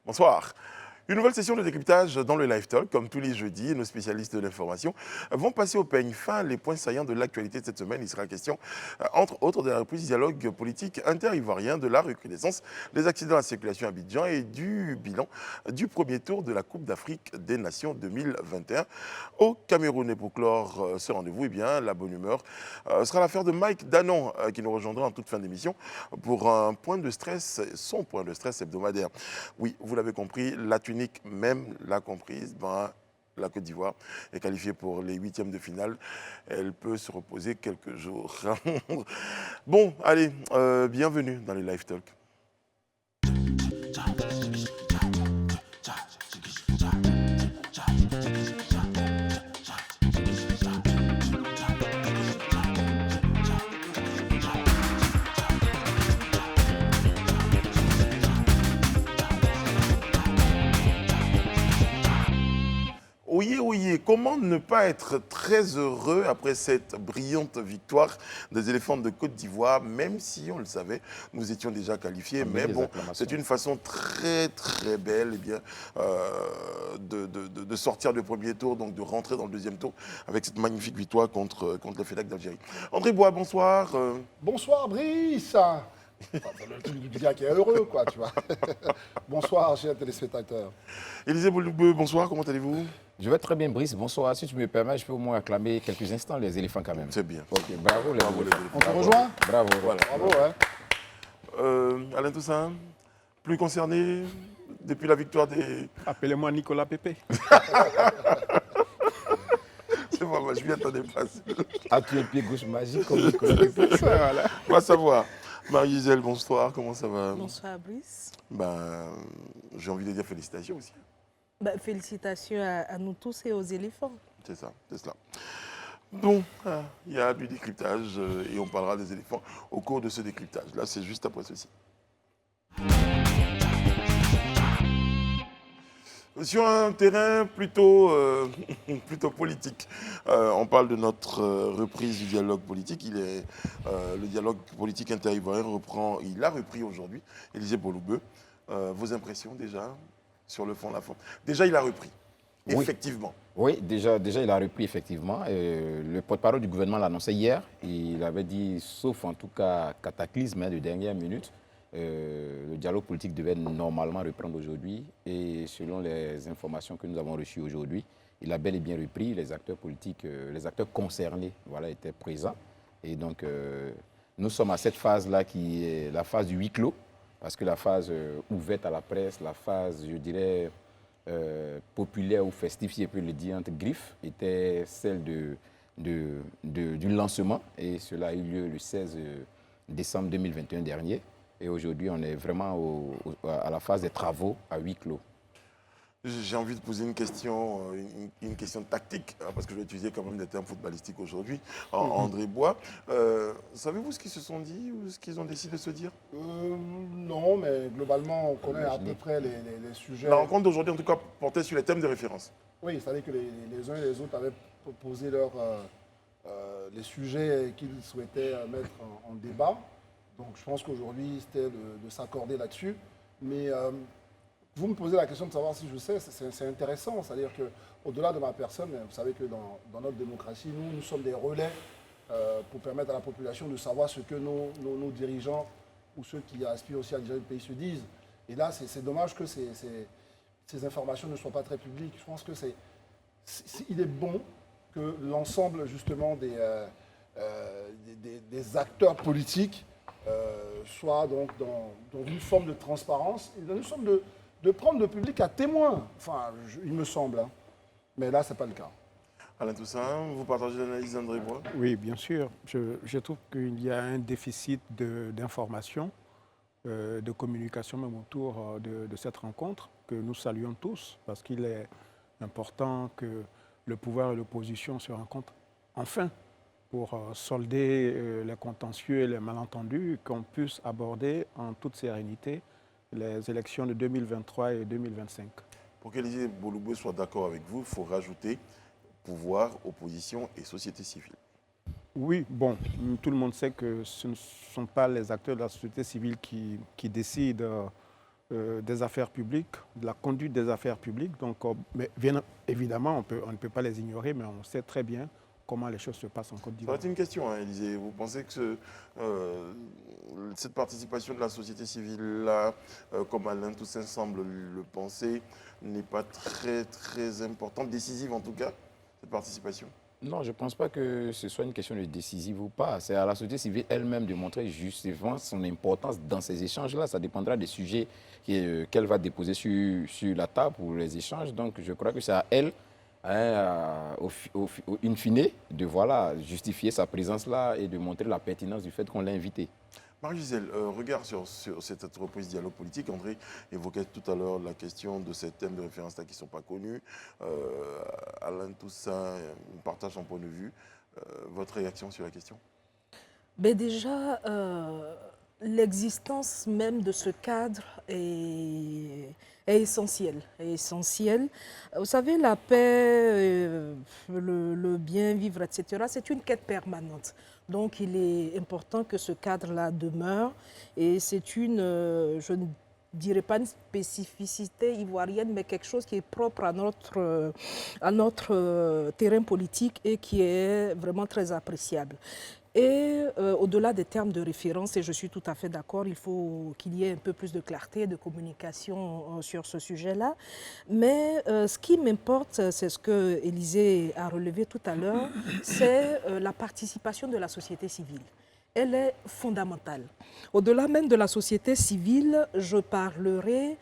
Bonsoir. Une nouvelle session de décryptage dans le Live Talk. Comme tous les jeudis, nos spécialistes de l'information vont passer au peigne fin les points saillants de l'actualité de cette semaine. Il sera question, entre autres, de la reprise du dialogue politique inter-ivoirien, de la recrudescence des accidents à la circulation à Abidjan et du bilan du premier tour de la Coupe d'Afrique des Nations 2021 au Cameroun. Et pour clore ce rendez-vous, eh bien, la bonne humeur sera l'affaire de Mike Danon qui nous rejoindra en toute fin d'émission pour un point de stress, son point de stress hebdomadaire. Oui, vous l'avez compris, la Tunisie même l'a comprise, la Côte d'Ivoire est qualifiée pour les huitièmes de finale. Elle peut se reposer quelques jours. Bon, allez, bienvenue dans les Live Talk. Oui, comment ne pas être très heureux après cette brillante victoire des éléphants de Côte d'Ivoire, même si on le savait, nous étions déjà qualifiés, mais bon, c'est une façon très belle eh bien, de sortir du premier tour, donc de rentrer dans le deuxième tour avec cette magnifique victoire contre le FEDAC d'Algérie. André Bois, bonsoir. Bonsoir Brice. C'est le truc du gars qui est heureux, quoi, tu vois. Bonsoir, chers téléspectateurs. Élisée Bouloubeu, bonsoir, comment allez-vous? Je vais très bien, Brice. Bonsoir. Si tu me permets, je peux au moins acclamer quelques instants les éléphants quand même. C'est bien. Ok, bravo les éléphants. On te rejoint? Bravo. Voilà. Bravo, ouais. Alain Toussaint, plus concerné depuis la victoire des... Appelez-moi Nicolas Pépé. C'est bon, je m'y attendais pas. As-tu un pied gauche magique comme Nicolas Pépé? Voilà. On va savoir. Marie-Gisèle, bonsoir, comment ça va? Bonsoir Brice. J'ai envie de dire félicitations aussi. Félicitations à nous tous et aux éléphants. C'est ça, c'est cela. Bon, il y a du décryptage et on parlera des éléphants au cours de ce décryptage. Là, c'est juste après ceci. Sur un terrain plutôt politique, on parle de notre reprise du dialogue politique. Le dialogue politique inter-ivoirien il a repris aujourd'hui. Élisée Bouloubeu, vos impressions déjà sur le fond, la forme. Déjà, il a repris, Oui. effectivement. Oui, déjà, il a repris effectivement. Le porte-parole du gouvernement l'a annoncé hier. Il avait dit, sauf en tout cas cataclysme de dernière minute, le dialogue politique devait normalement reprendre aujourd'hui. Et selon les informations que nous avons reçues aujourd'hui, il a bel et bien repris. Les acteurs politiques, les acteurs concernés étaient présents. Et donc, nous sommes à cette phase-là qui est la phase du huis clos. Parce que la phase ouverte à la presse, la phase, je dirais, populaire ou festive, si je peux le dire, entre griffes, était celle du lancement. Et cela a eu lieu le 16 décembre 2021 dernier. Et aujourd'hui, on est vraiment à la phase des travaux à huis clos. J'ai envie de poser une question tactique, parce que je vais utiliser quand même des termes footballistiques aujourd'hui. André Bois, savez-vous ce qu'ils se sont dit ou ce qu'ils ont décidé de se dire? Non, mais globalement, on connaît à peu près les sujets. La rencontre d'aujourd'hui, en tout cas, portait sur les thèmes de référence. Oui, c'est-à-dire que les uns et les autres avaient proposé les sujets qu'ils souhaitaient mettre en débat. Donc je pense qu'aujourd'hui, c'était de s'accorder là-dessus. Mais vous me posez la question de savoir si je sais, c'est intéressant. C'est-à-dire qu'au-delà de ma personne, vous savez que dans notre démocratie, nous sommes des relais pour permettre à la population de savoir ce que nos dirigeants ou ceux qui aspirent aussi à diriger le pays se disent. Et là, c'est dommage que ces informations ne soient pas très publiques. Je pense que il est bon que l'ensemble justement des acteurs politiques soit donc dans une forme de transparence et dans une forme de prendre le public à témoin. Enfin, il me semble. Hein. Mais là, ce n'est pas le cas. Alain Toussaint, vous partagez l'analyse d'André Bois? Oui, bien sûr. Je trouve qu'il y a un déficit d'information, de communication même autour de cette rencontre que nous saluons tous parce qu'il est important que le pouvoir et l'opposition se rencontrent enfin pour solder les contentieux et les malentendus, qu'on puisse aborder en toute sérénité les élections de 2023 et 2025. Pour qu'Élisée Bouloubeu soit d'accord avec vous, il faut rajouter pouvoir, opposition et société civile. Oui, bon, tout le monde sait que ce ne sont pas les acteurs de la société civile qui décident des affaires publiques, de la conduite des affaires publiques. Donc, mais bien évidemment, on ne peut pas les ignorer, mais on sait très bien comment les choses se passent en Côte Ça va d'Ivoire. être une question, hein, Élisée. Vous pensez que cette participation de la société civile-là, comme Alain Toussaint semble le penser, n'est pas très importante, décisive en tout cas, cette participation? Non, je ne pense pas que ce soit une question de décisive ou pas. C'est à la société civile elle-même de montrer justement son importance dans ces échanges-là. Ça dépendra des sujets qu'elle va déposer sur la table pour les échanges. Donc, je crois que c'est à elle, hein, in fine, de justifier sa présence là et de montrer la pertinence du fait qu'on l'a invitée. Marie-Gisèle, regard sur cette reprise dialogue politique. André évoquait tout à l'heure la question de ces thèmes de référence-là qui ne sont pas connus. Alain Toussaint partage son point de vue. Votre réaction sur la question? Ben déjà, l'existence même de ce cadre est essentielle. Vous savez, la paix, le bien vivre, etc., c'est une quête permanente. Donc, il est important que ce cadre-là demeure. Et c'est une, je ne dirais pas une spécificité ivoirienne, mais quelque chose qui est propre à notre terrain politique et qui est vraiment très appréciable. Et au-delà des termes de référence, et je suis tout à fait d'accord, il faut qu'il y ait un peu plus de clarté, de communication sur ce sujet-là. Mais ce qui m'importe, c'est ce que Élisée a relevé tout à l'heure, c'est la participation de la société civile. Elle est fondamentale. Au-delà même de la société civile, je parlerai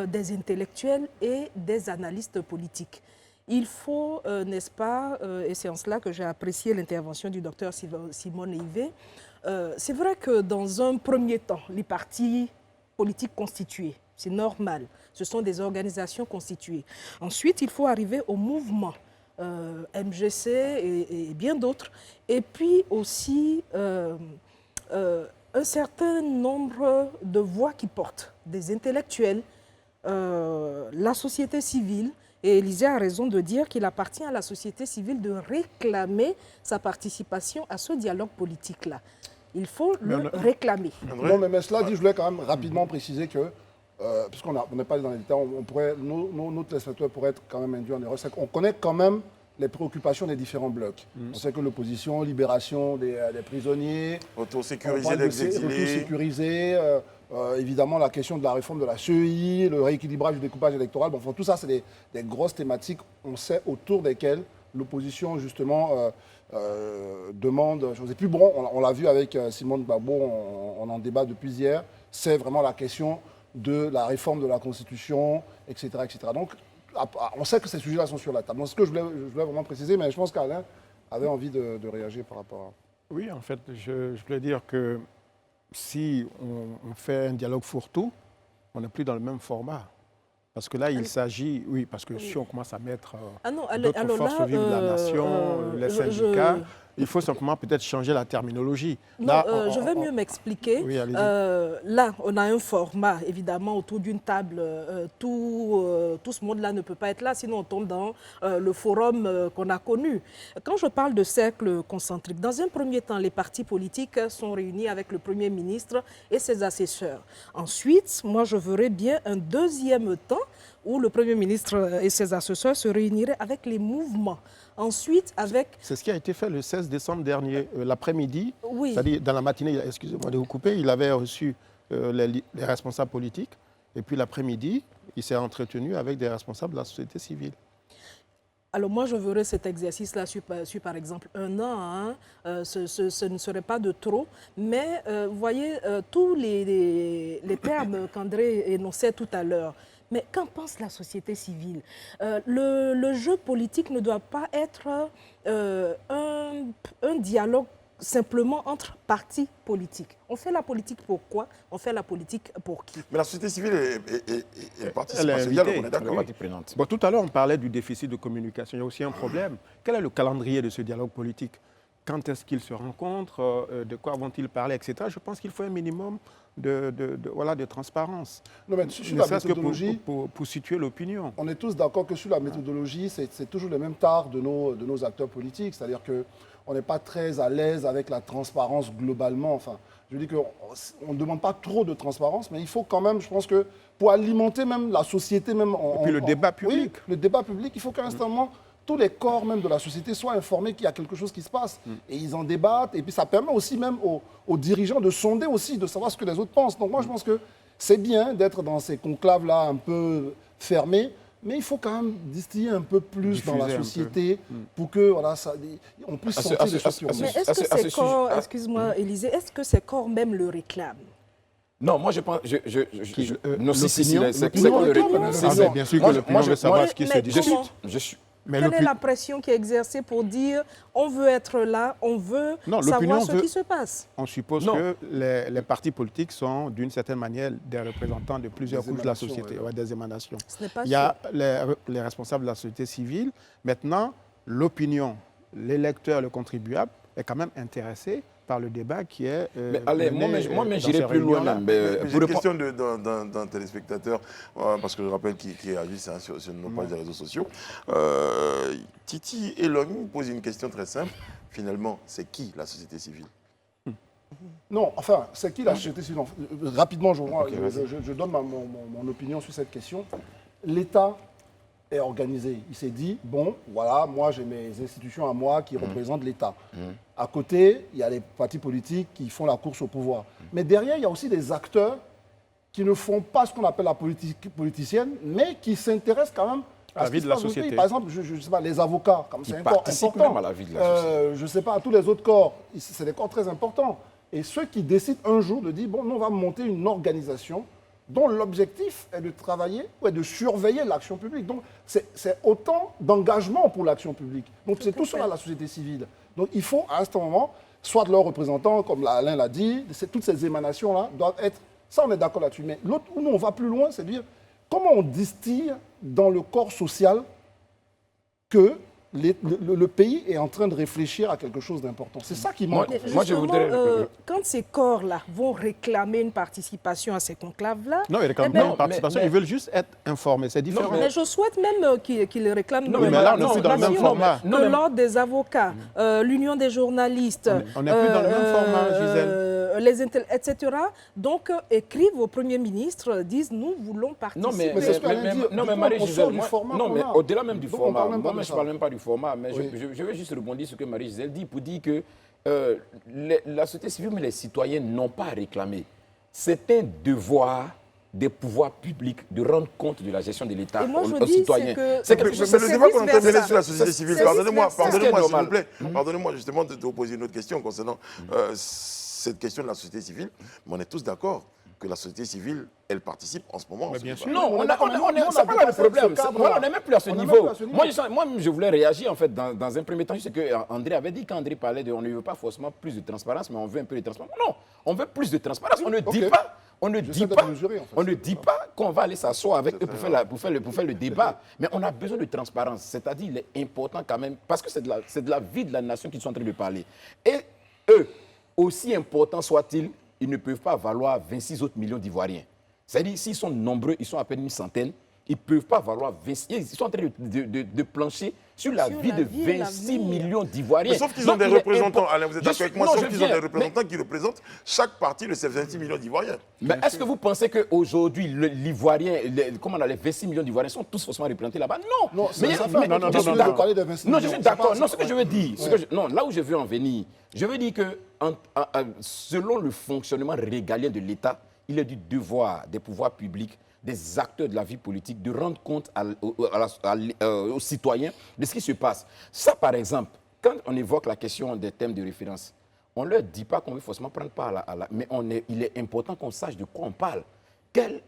des intellectuels et des analystes politiques. Il faut, n'est-ce pas, et c'est en cela que j'ai apprécié l'intervention du docteur Simone Ivé, c'est vrai que dans un premier temps, les partis politiques constitués, c'est normal, ce sont des organisations constituées. Ensuite, il faut arriver au mouvement, MGC et bien d'autres, et puis aussi un certain nombre de voix qui portent, des intellectuels, la société civile. Et Élisée a raison de dire qu'il appartient à la société civile de réclamer sa participation à ce dialogue politique-là. Il faut le réclamer. Non, mais cela dit, je voulais quand même rapidement préciser que, puisqu'on n'est pas dans les détails, nos téléspectateurs pourraient être quand même induits en erreur. On connaît quand même les préoccupations des différents blocs. On sait que l'opposition, libération des prisonniers, retour sécurisé des exilés, évidemment la question de la réforme de la CEI, le rééquilibrage du découpage électoral. Bon, enfin, tout ça, c'est des grosses thématiques, on sait, autour desquelles l'opposition, justement, demande. Je ne sais plus, bon, on l'a vu avec Simone Gbagbo, on en débat depuis hier, c'est vraiment la question de la réforme de la Constitution, etc. etc. Donc, on sait que ces sujets-là sont sur la table. Donc, ce que je voulais vraiment préciser, mais je pense qu'Alain avait envie de réagir par rapport à... Oui, en fait, je voulais dire que si on fait un dialogue fourre-tout, on n'est plus dans le même format. Parce que là, il s'agit, oui, parce que si on commence à mettre d'autres forces vives de la nation, les syndicats, il faut simplement peut-être changer la terminologie. Non, là, je vais mieux m'expliquer. Oui, là, on a un format, évidemment, autour d'une table. Tout ce monde-là ne peut pas être là, sinon on tombe dans le forum qu'on a connu. Quand je parle de cercle concentrique, dans un premier temps, les partis politiques sont réunis avec le Premier ministre et ses assesseurs. Ensuite, moi, je verrais bien un deuxième temps où le Premier ministre et ses assesseurs se réuniraient avec les mouvements. Ensuite, avec... C'est ce qui a été fait le 16 décembre dernier, l'après-midi, oui. C'est-à-dire dans la matinée, excusez-moi de vous couper, il avait reçu les responsables politiques, et puis l'après-midi, il s'est entretenu avec des responsables de la société civile. Alors moi, je verrais cet exercice-là sur, par exemple, 1 an. Hein. Ce ne serait pas de trop. Mais vous voyez, tous les termes qu'André énonçait tout à l'heure, mais qu'en pense la société civile? Le jeu politique ne doit pas être un dialogue simplement entre partis politiques. On fait la politique pour quoi? On fait la politique pour qui? Mais la société civile est participe à ce dialogue, on est d'accord. Bon, tout à l'heure, on parlait du déficit de communication. Il y a aussi un problème. Quel est le calendrier de ce dialogue politique? Quand est-ce qu'ils se rencontrent? De quoi vont-ils parler, etc. Je pense qu'il faut un minimum de transparence. Non, mais sur la méthodologie, pour situer l'opinion. On est tous d'accord que sur la méthodologie, c'est toujours le même tard de nos acteurs politiques. C'est-à-dire qu'on n'est pas très à l'aise avec la transparence globalement. Enfin, Je dis qu'on ne demande pas trop de transparence, mais il faut quand même, je pense que pour alimenter même la société, même Et puis le débat public. Oui, le débat public, il faut qu'instantanément tous les corps même de la société soient informés qu'il y a quelque chose qui se passe. Et ils en débattent. Et puis ça permet aussi même aux dirigeants de sonder aussi, de savoir ce que les autres pensent. Donc moi, je pense que c'est bien d'être dans ces conclaves-là un peu fermés, mais il faut quand même distiller un peu plus dans la société pour que voilà, on puisse sentir les choses qui remontent. Mais est-ce que ces corps, excuse-moi Élisée, est-ce que ces corps même le réclament? Non, moi je pense. Non, si, l'opinion, c'est l'opinion, quoi le l'opinion, c'est- Ah, c'est- mais bien sûr moi, que l'opinion je- veut savoir moi, ce qui mais se discute. comment Je suis. Mais Quelle est la pression qui est exercée pour dire on veut être là, on veut Non, savoir l'opinion ce veut- qui se passe? On suppose Non. que les partis politiques sont, d'une certaine manière, des représentants de plusieurs Des couches de la émanations, société, ouais. ouais, des émanations. Ce n'est pas Il y a les responsables de la société civile. Maintenant, l'opinion, l'électeur, le contribuable est quand même intéressé par le débat qui est. Mais allez, moi, j'irai plus loin même. Mais Pour j'ai une répondre- question d'un téléspectateur, parce que je rappelle qu'il agit hein, sur nos pages des réseaux sociaux. Titi Elong pose une question très simple. Finalement, c'est qui la société civile? Non, enfin, c'est qui la société civile? Rapidement, je donne mon opinion sur cette question. L'État est organisé. Il s'est dit, bon, voilà, moi j'ai mes institutions à moi qui représentent l'État. À côté, il y a les partis politiques qui font la course au pouvoir. Mais derrière, il y a aussi des acteurs qui ne font pas ce qu'on appelle la politique politicienne, mais qui s'intéressent quand même à la ce vie qui de se la passe dans le société. pays. Par exemple, je sais pas, les avocats, comme Qui c'est participent important. même à la vie de la société. Je ne sais pas, tous les autres corps, c'est des corps très importants. Et ceux qui décident un jour de dire, bon, nous, on va monter une organisation dont l'objectif est de travailler ou est de surveiller l'action publique. Donc, c'est autant d'engagement pour l'action publique. Donc, c'est tout cela, la société civile. Donc, il faut, à ce moment, soit de leurs représentants, comme Alain l'a dit, toutes ces émanations-là doivent être... Ça, on est d'accord là-dessus. Mais l'autre, où nous, on va plus loin, c'est de dire comment on distille dans le corps social que le pays est en train de réfléchir à quelque chose d'important. C'est ça qui manque. Mais en fait. Moi, je justement, voudrais- quand ces corps-là vont réclamer une participation à ces conclaves-là, Non, ils réclament eh ben, pas une participation, mais- ils veulent juste être informés. C'est différent. mais je souhaite même qu'ils réclament Non, une mais là, on n'est non, plus dans le même participation. format. Non, Que mais- l'ordre des avocats, l'union des journalistes, On n'est plus dans le même format, Gisèle. etc. Donc, écrivent au Premier ministre, disent nous voulons participer. Non, mais, Mais c'est ce qu'Alain dit. non, mais Du coup, on Marie-Gisèle, sort du moi- format non, qu'on mais a. au-delà même du Donc, on format, parle même pas moi, de je ça. ne parle même pas du format, mais Oui. je vais juste rebondir sur ce que Marie-Gisèle dit pour dire que la société civile, mais les citoyens n'ont pas à réclamer. C'est un devoir des pouvoirs publics de rendre compte de la gestion de l'État Et moi, je aux dis, citoyens. c'est quelque que- chose- Mais le c'est débat qu'on entend vice-versa. mener sur la société civile, C'est pardonnez-moi, vice-versa. pardonnez-moi C'est s'il vous normal. plaît. Pardonnez-moi justement de te poser une autre question concernant cette question de la société civile. Mais on est tous d'accord que la société civile, elle participe en ce moment. Mais à ce bien débat. sûr. Non, on est on d'accord, mais nous, on c'est a pas là le dépassé problème. ce cadre-là. Voilà, on n'est même plus à ce On n'est même niveau. plus à ce niveau. Moi, je voulais réagir en fait dans un premier temps. Je sais qu'André avait dit, quand André parlait de on ne veut pas forcément plus de transparence, mais on veut un peu de transparence. Non, on veut plus de transparence. On ne dit ok. pas. On ne J'essaie dit d'être pas, mesuré, en fait. on ne dit pas qu'on va aller s'asseoir avec eux pour faire le débat. Mais on a besoin de transparence. C'est-à-dire, il est important quand même, parce que c'est de la vie de la nation qu'ils sont en train de parler. Et eux, aussi importants soient-ils, ils ne peuvent pas valoir 26 autres millions d'Ivoiriens. C'est-à-dire, s'ils sont nombreux, ils sont à peine une centaine, ils ne peuvent pas valoir 26. Ils sont en train de plancher sur la Sur vie la de vie et 26 l'avenir. millions d'Ivoiriens. Mais sauf qu'ils ont Donc, des il est représentants, important- Alain, vous êtes Je d'accord suis- avec moi, non, sauf je qu'ils ont viens, des représentants qui représentent chaque partie de ces 26 millions d'Ivoiriens. Mais est-ce que vous pensez qu'aujourd'hui, l'Ivoirien, comment on a les 26 millions d'Ivoiriens sont tous forcément représentés là-bas? Non. Non, c'est Mais- ça. mais- Non, je suis de d'accord. parler des 26 Non, je millions. suis C'est d'accord. pas- Non, ce que je veux dire, Ouais. non, là où je veux en venir, je veux dire que selon le fonctionnement régalien de l'État, il est du devoir des pouvoirs publics, des acteurs de la vie politique, de rendre compte aux citoyens de ce qui se passe. Ça, par exemple, quand on évoque la question des thèmes de référence, on ne leur dit pas qu'on veut forcément prendre part mais il est important qu'on sache de quoi on parle.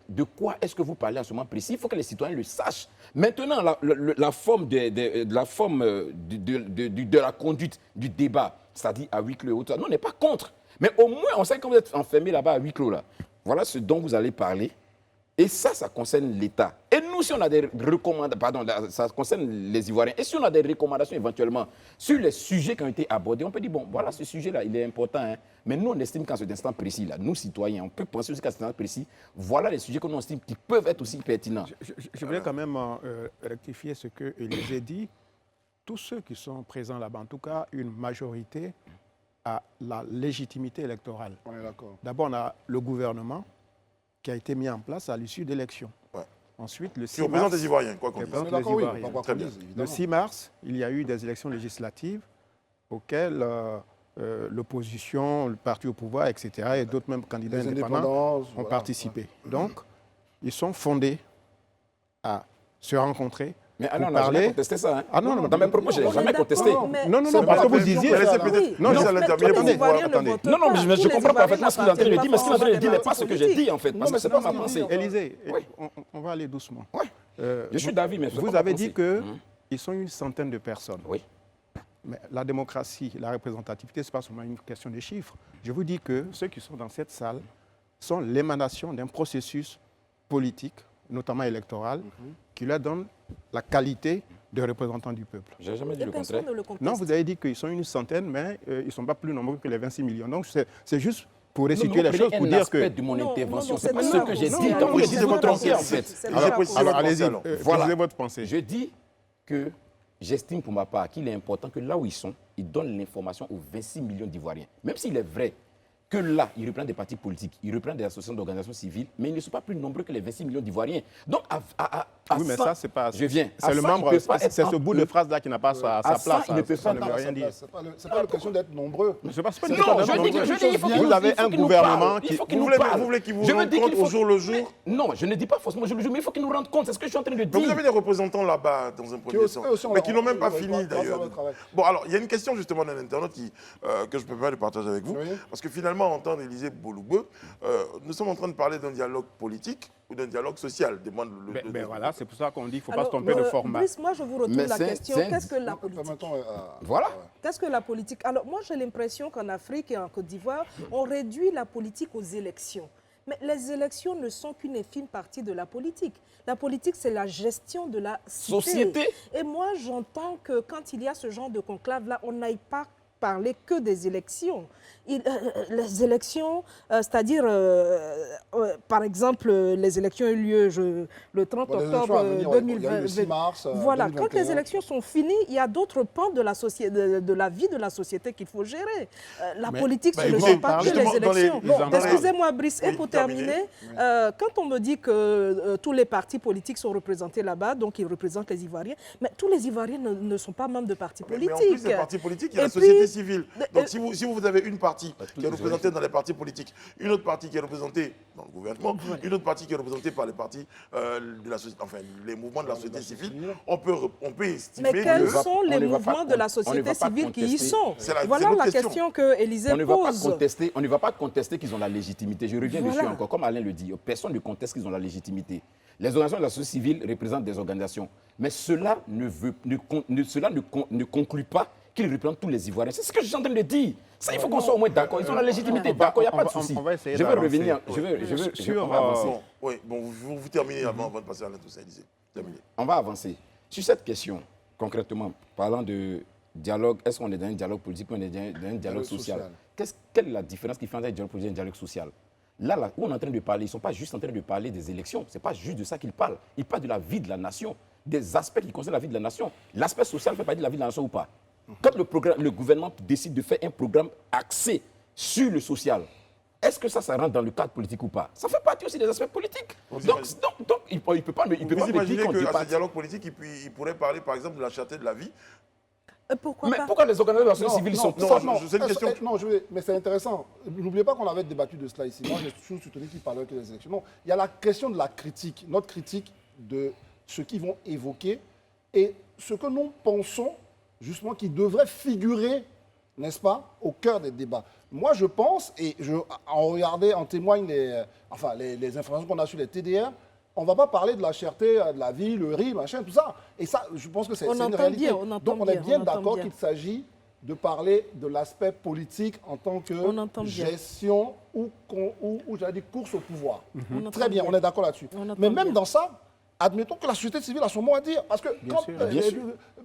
De quoi est-ce que vous parlez en ce moment précis? Il faut que les citoyens le sachent. Maintenant, la forme de la conduite du débat, c'est-à-dire à huis clos, nous, on n'est pas contre. Mais au moins, on sait que vous êtes enfermés là-bas à huis clos. Là. Voilà ce dont vous allez parler. Et ça concerne l'État. Et nous, si on a des recommandations, pardon, ça concerne les Ivoiriens. Et si on a des recommandations éventuellement sur les sujets qui ont été abordés, on peut dire, bon, voilà, ce sujet-là, il est important. Hein. Mais nous, on estime qu'à cet instant précis-là, nous, citoyens, on peut penser aussi qu'à cet instant précis, voilà les sujets que nous estime qui peuvent être aussi pertinents. Je voulais quand même rectifier ce que Élisée dit. Tous ceux qui sont présents là-bas, en tout cas une majorité, à la légitimité électorale. On est d'accord. D'abord, on a le gouvernement qui a été mis en place à l'issue d'élections. Ouais. Ensuite, le Qui 6 représente mars, les Ivoiriens, quoi qu'on qui dise. On est représente d'accord, les oui, Ivoiriens. pas Très qu'on bien. dise, Le évidemment. 6 mars, il y a eu des élections législatives auxquelles l'opposition, le parti au pouvoir, etc., et d'autres même candidats Les indépendants indépendances, ont voilà. participé. Donc, ils sont fondés à se rencontrer. Mais alors, on Pour n'a jamais parler- contesté ça. Hein. Ah non, non, Dans mes propos, je n'ai on est jamais d'accord, contesté. mais- Non, non, C'est non, parce pas que vous la disiez... question, Laissez ça, peut-être Non, laissez non, à mais l'intervenir tous pour les pouvoir... Ivoiriens ne attendez. votent Non, non, mais pas. je Tous les comprends Ivoiriens parfaitement ce qu'il est en train de n'appartiennent dire. Mais ce qu'il est en train de pas dire n'est pas ce forcément que j'ai dit, en fait. Non, Parce mais que ce n'est c'est pas ma pas pensée. Élisée, Oui. on va aller doucement. Ouais. Je suis vous- d'avis, mais ce n'est Vous pas ma avez pensée. dit qu'ils sont une centaine de personnes. Oui. Mais la démocratie, la représentativité, ce n'est pas seulement une question de chiffres. Je vous dis que ceux qui sont dans cette salle sont l'émanation d'un processus politique, notamment électoral, qui leur donne la qualité de représentants du peuple. Je n'ai jamais dit Et le personne contraire. ne le conteste. Non, vous avez dit qu'ils sont une centaine, mais ils ne sont pas plus nombreux que les 26 millions. Donc, c'est juste pour Non, mais resituer vous les choses, prenez pour un dire aspect que... de mon Non, intervention. non, C'est pas non, ce non, que j'ai non, dit. non, Quand non, vous non, dites non, votre non, pensée, en non, fait. c'est Alors, pas précisez Alors, votre allez-y, pensée, alors. Voilà. précisez votre pensée. Je dis que j'estime pour ma part qu'il est important que là où ils sont, ils donnent l'information aux 26 millions d'Ivoiriens. Même s'il est vrai que là, ils reprennent des partis politiques, ils reprennent des associations d'organisations civiles, mais ils ne sont pas plus nombreux que les 26 millions d'Ivoiriens. Donc, à Oui, mais ça, c'est pas... Je viens. C'est le membre, c'est ce bout de phrase-là qui n'a pas sa à ça, place. il ne peut ça pas- ne veut rien dire. C'est pas une question d'être nombreux. C'est pas une Non, question d'être je dis nombreux. il faut qu'il Vous nous- avez il faut un qu'il nous gouvernement parle. qui... Il faut qu'il Vous nous voulez, parle. vous voulez qu'ils vous Je me rendent dis compte qu'il au faut- jour le jour? Mais non, je ne dis pas forcément au jour le jour, mais il faut qu'ils nous rendent compte. C'est ce que je suis en train de Mais vous dire. avez des représentants là-bas, dans un premier aussi- temps, eux aussi, on mais leur- qui n'ont même pas ils vont fini pas faire d'ailleurs. leur travail. Bon, alors, il y a une question justement d'un internaute que je peux pas partager avec vous, Oui. parce que finalement, entendre Élisée Boloubeu, nous sommes en train de parler d'un dialogue politique ou d'un dialogue social, demande le... Ben voilà, c'est pour ça qu'on dit qu'il ne faut pas Alors, se tromper de format. Brice, moi, je vous retourne Mais la c'est- question. c'est- Qu'est-ce que la politique? Permettons, Voilà. Qu'est-ce que la politique? Alors, moi, j'ai l'impression qu'en Afrique et en Côte d'Ivoire, on réduit la politique aux élections. Mais les élections ne sont qu'une infime partie de la politique. La politique, c'est la gestion de la Société. Et moi, j'entends que quand il y a ce genre de conclave-là, on n'aille pas parler que des élections. Les élections, c'est-à-dire, par exemple, les élections ont eu lieu le 30 Bon, les élections octobre à venir, ouais, il y a eu 2020. le 6 mars, Voilà, quand 2021. les élections sont finies, il y a d'autres pans de la, de la vie de la société qu'il faut gérer. La Mais- politique, bah, ce ne écoutez, sont pas que justement, les dans les- élections. dans les- Excusez-moi, Brice, et Oui, pour terminez. terminer, quand on me dit que tous les partis politiques sont représentés là-bas, donc ils représentent les Ivoiriens, mais tous les Ivoiriens ne sont pas membres de partis Mais en politiques. plus des partis politiques, il y a Et la société puis, civile. euh, Donc si vous avez une partie qui est les représentée dans les partis politiques, une autre partie qui est représentée dans le gouvernement, une autre partie qui est représentée par les partis de la société, enfin les mouvements de la société civile, on peut estimer Mais quels que... sont les on ne va mouvements pas de la on ne société va pas civile qui y contester. sont? C'est la- Voilà c'est la l'autre question que Élisée On ne va pas pose. contester, on ne va pas contester qu'ils ont la légitimité. Je reviens Voilà. dessus encore, comme Alain le dit. Personne ne conteste qu'ils ont la légitimité. Les organisations de la société civile représentent des organisations. Mais cela ne conclut pas qu'ils représentent tous les Ivoiriens. C'est ce que je suis en train de dire. Ça, il faut qu'on soit au moins d'accord. Ils ont la légitimité. D'accord, il n'y a pas de souci. on va essayer Je vais d'avancer. revenir. Je vais Sur, on va avancer. Bon, oui, bon, vous terminez avant de passer à Alain Toussaint, Élisée. Terminez. On va avancer. Sur cette question, concrètement, parlant de dialogue, est-ce qu'on est dans un dialogue politique ou on est dans un dialogue social? Quelle est la différence qui fait entre un dialogue politique et un dialogue social? Là, où on est en train de parler, ils ne sont pas juste en train de parler des élections. Ce n'est pas juste de ça qu'ils parlent. Ils parlent de la vie de la nation, des aspects qui concernent la vie de la nation. L'aspect social fait partie de la vie de la nation ou pas? Quand le gouvernement décide de faire un programme axé sur le social, est-ce que ça rentre dans le cadre politique ou pas? Ça fait partie aussi des aspects politiques. Donc, il ne peut pas me Vous dire imaginez qu'on qu'à ce dépasse. dialogue politique, il pourrait parler par exemple de la cherté de la vie? Pourquoi Mais pas? pourquoi les organisations civiles sont... c'est une question. Mais c'est intéressant. N'oubliez pas qu'on avait débattu de cela ici. Moi, j'ai toujours soutenu qu'il parlait que des élections. Non, il y a la question de la critique, notre critique de ce qu'ils vont évoquer et ce que nous pensons, justement, qui devrait figurer, n'est-ce pas, au cœur des débats. Moi, je pense, et en témoignent les informations qu'on a sur les TDR, on ne va pas parler de la cherté de la vie, le riz, machin, tout ça. Et ça, je pense que c'est une réalité. Donc, on est bien d'accord qu'il s'agit de parler de l'aspect politique en tant que gestion ou j'allais dire, course au pouvoir. Très bien, on est d'accord là-dessus. Mais même dans ça, admettons que la société civile a son mot à dire. Parce que quand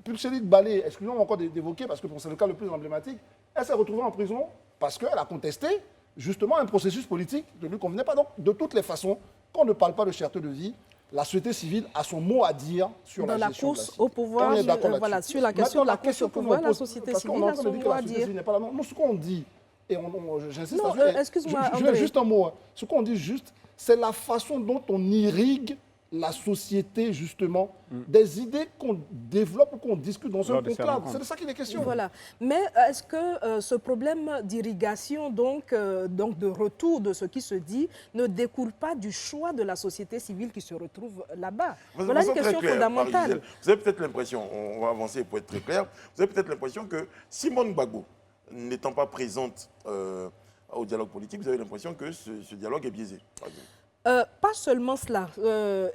Pulchéline Balé, excusez-moi encore d'évoquer, parce que c'est le cas le plus emblématique, elle s'est retrouvée en prison parce qu'elle a contesté justement un processus politique qui ne lui convenait pas. Donc, de toutes les façons, quand on ne parle pas de cherté de vie, la société civile a son mot à dire sur dans la la gestion course de la cité. au pouvoir, On est d'accord voilà, là-dessus. sur la question de la course au que l'on pouvoir, la pose, société parce qu'on civile est en a train son de dire mot que à la société dire. civile n'est pas là. Non, ce qu'on dit, et j'insiste Non, là-dessus. excuse-moi, Je André. juste un mot. Hein. Ce qu'on dit juste, c'est la façon dont on irrigue la société, justement, des idées qu'on développe ou qu'on discute dans un Lors de ces conclave. rencontres. C'est de ça qu'il est question. Voilà. Mais est-ce que ce problème d'irrigation, donc de retour de ce qui se dit, ne découle pas du choix de la société civile qui se retrouve là-bas? Voilà une question fondamentale. Marie-Gisèle. Vous avez peut-être l'impression, on va avancer pour être très clair, vous avez peut-être l'impression que Simone Gbagbo, n'étant pas présente au dialogue politique, vous avez l'impression que ce dialogue est biaisé, par exemple. Pas seulement cela.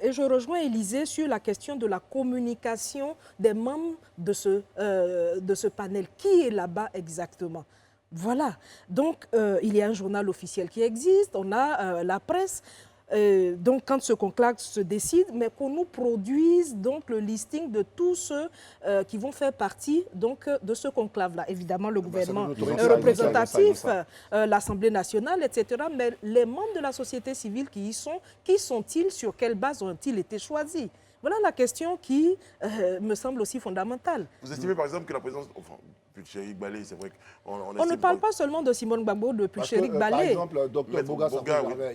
Et je rejoins Élisée sur la question de la communication des membres de ce panel. Qui est là-bas exactement? Voilà. Donc, il y a un journal officiel qui existe, on a la presse. Donc, quand ce conclave se décide, mais qu'on nous produise donc le listing de tous ceux qui vont faire partie donc, de ce conclave-là. Évidemment, le gouvernement représentatif, l'Assemblée nationale, etc. Mais les membres de la société civile qui y sont, qui sont-ils? Sur quelle base ont-ils été choisis? Voilà la question qui me semble aussi fondamentale. Vous estimez par exemple que la présence, enfin, Pulchérik Balé, c'est vrai qu'on On ne parle pas seulement de Simone Gbagbo, de Pulchérik Par Balé. exemple, Dr Boga,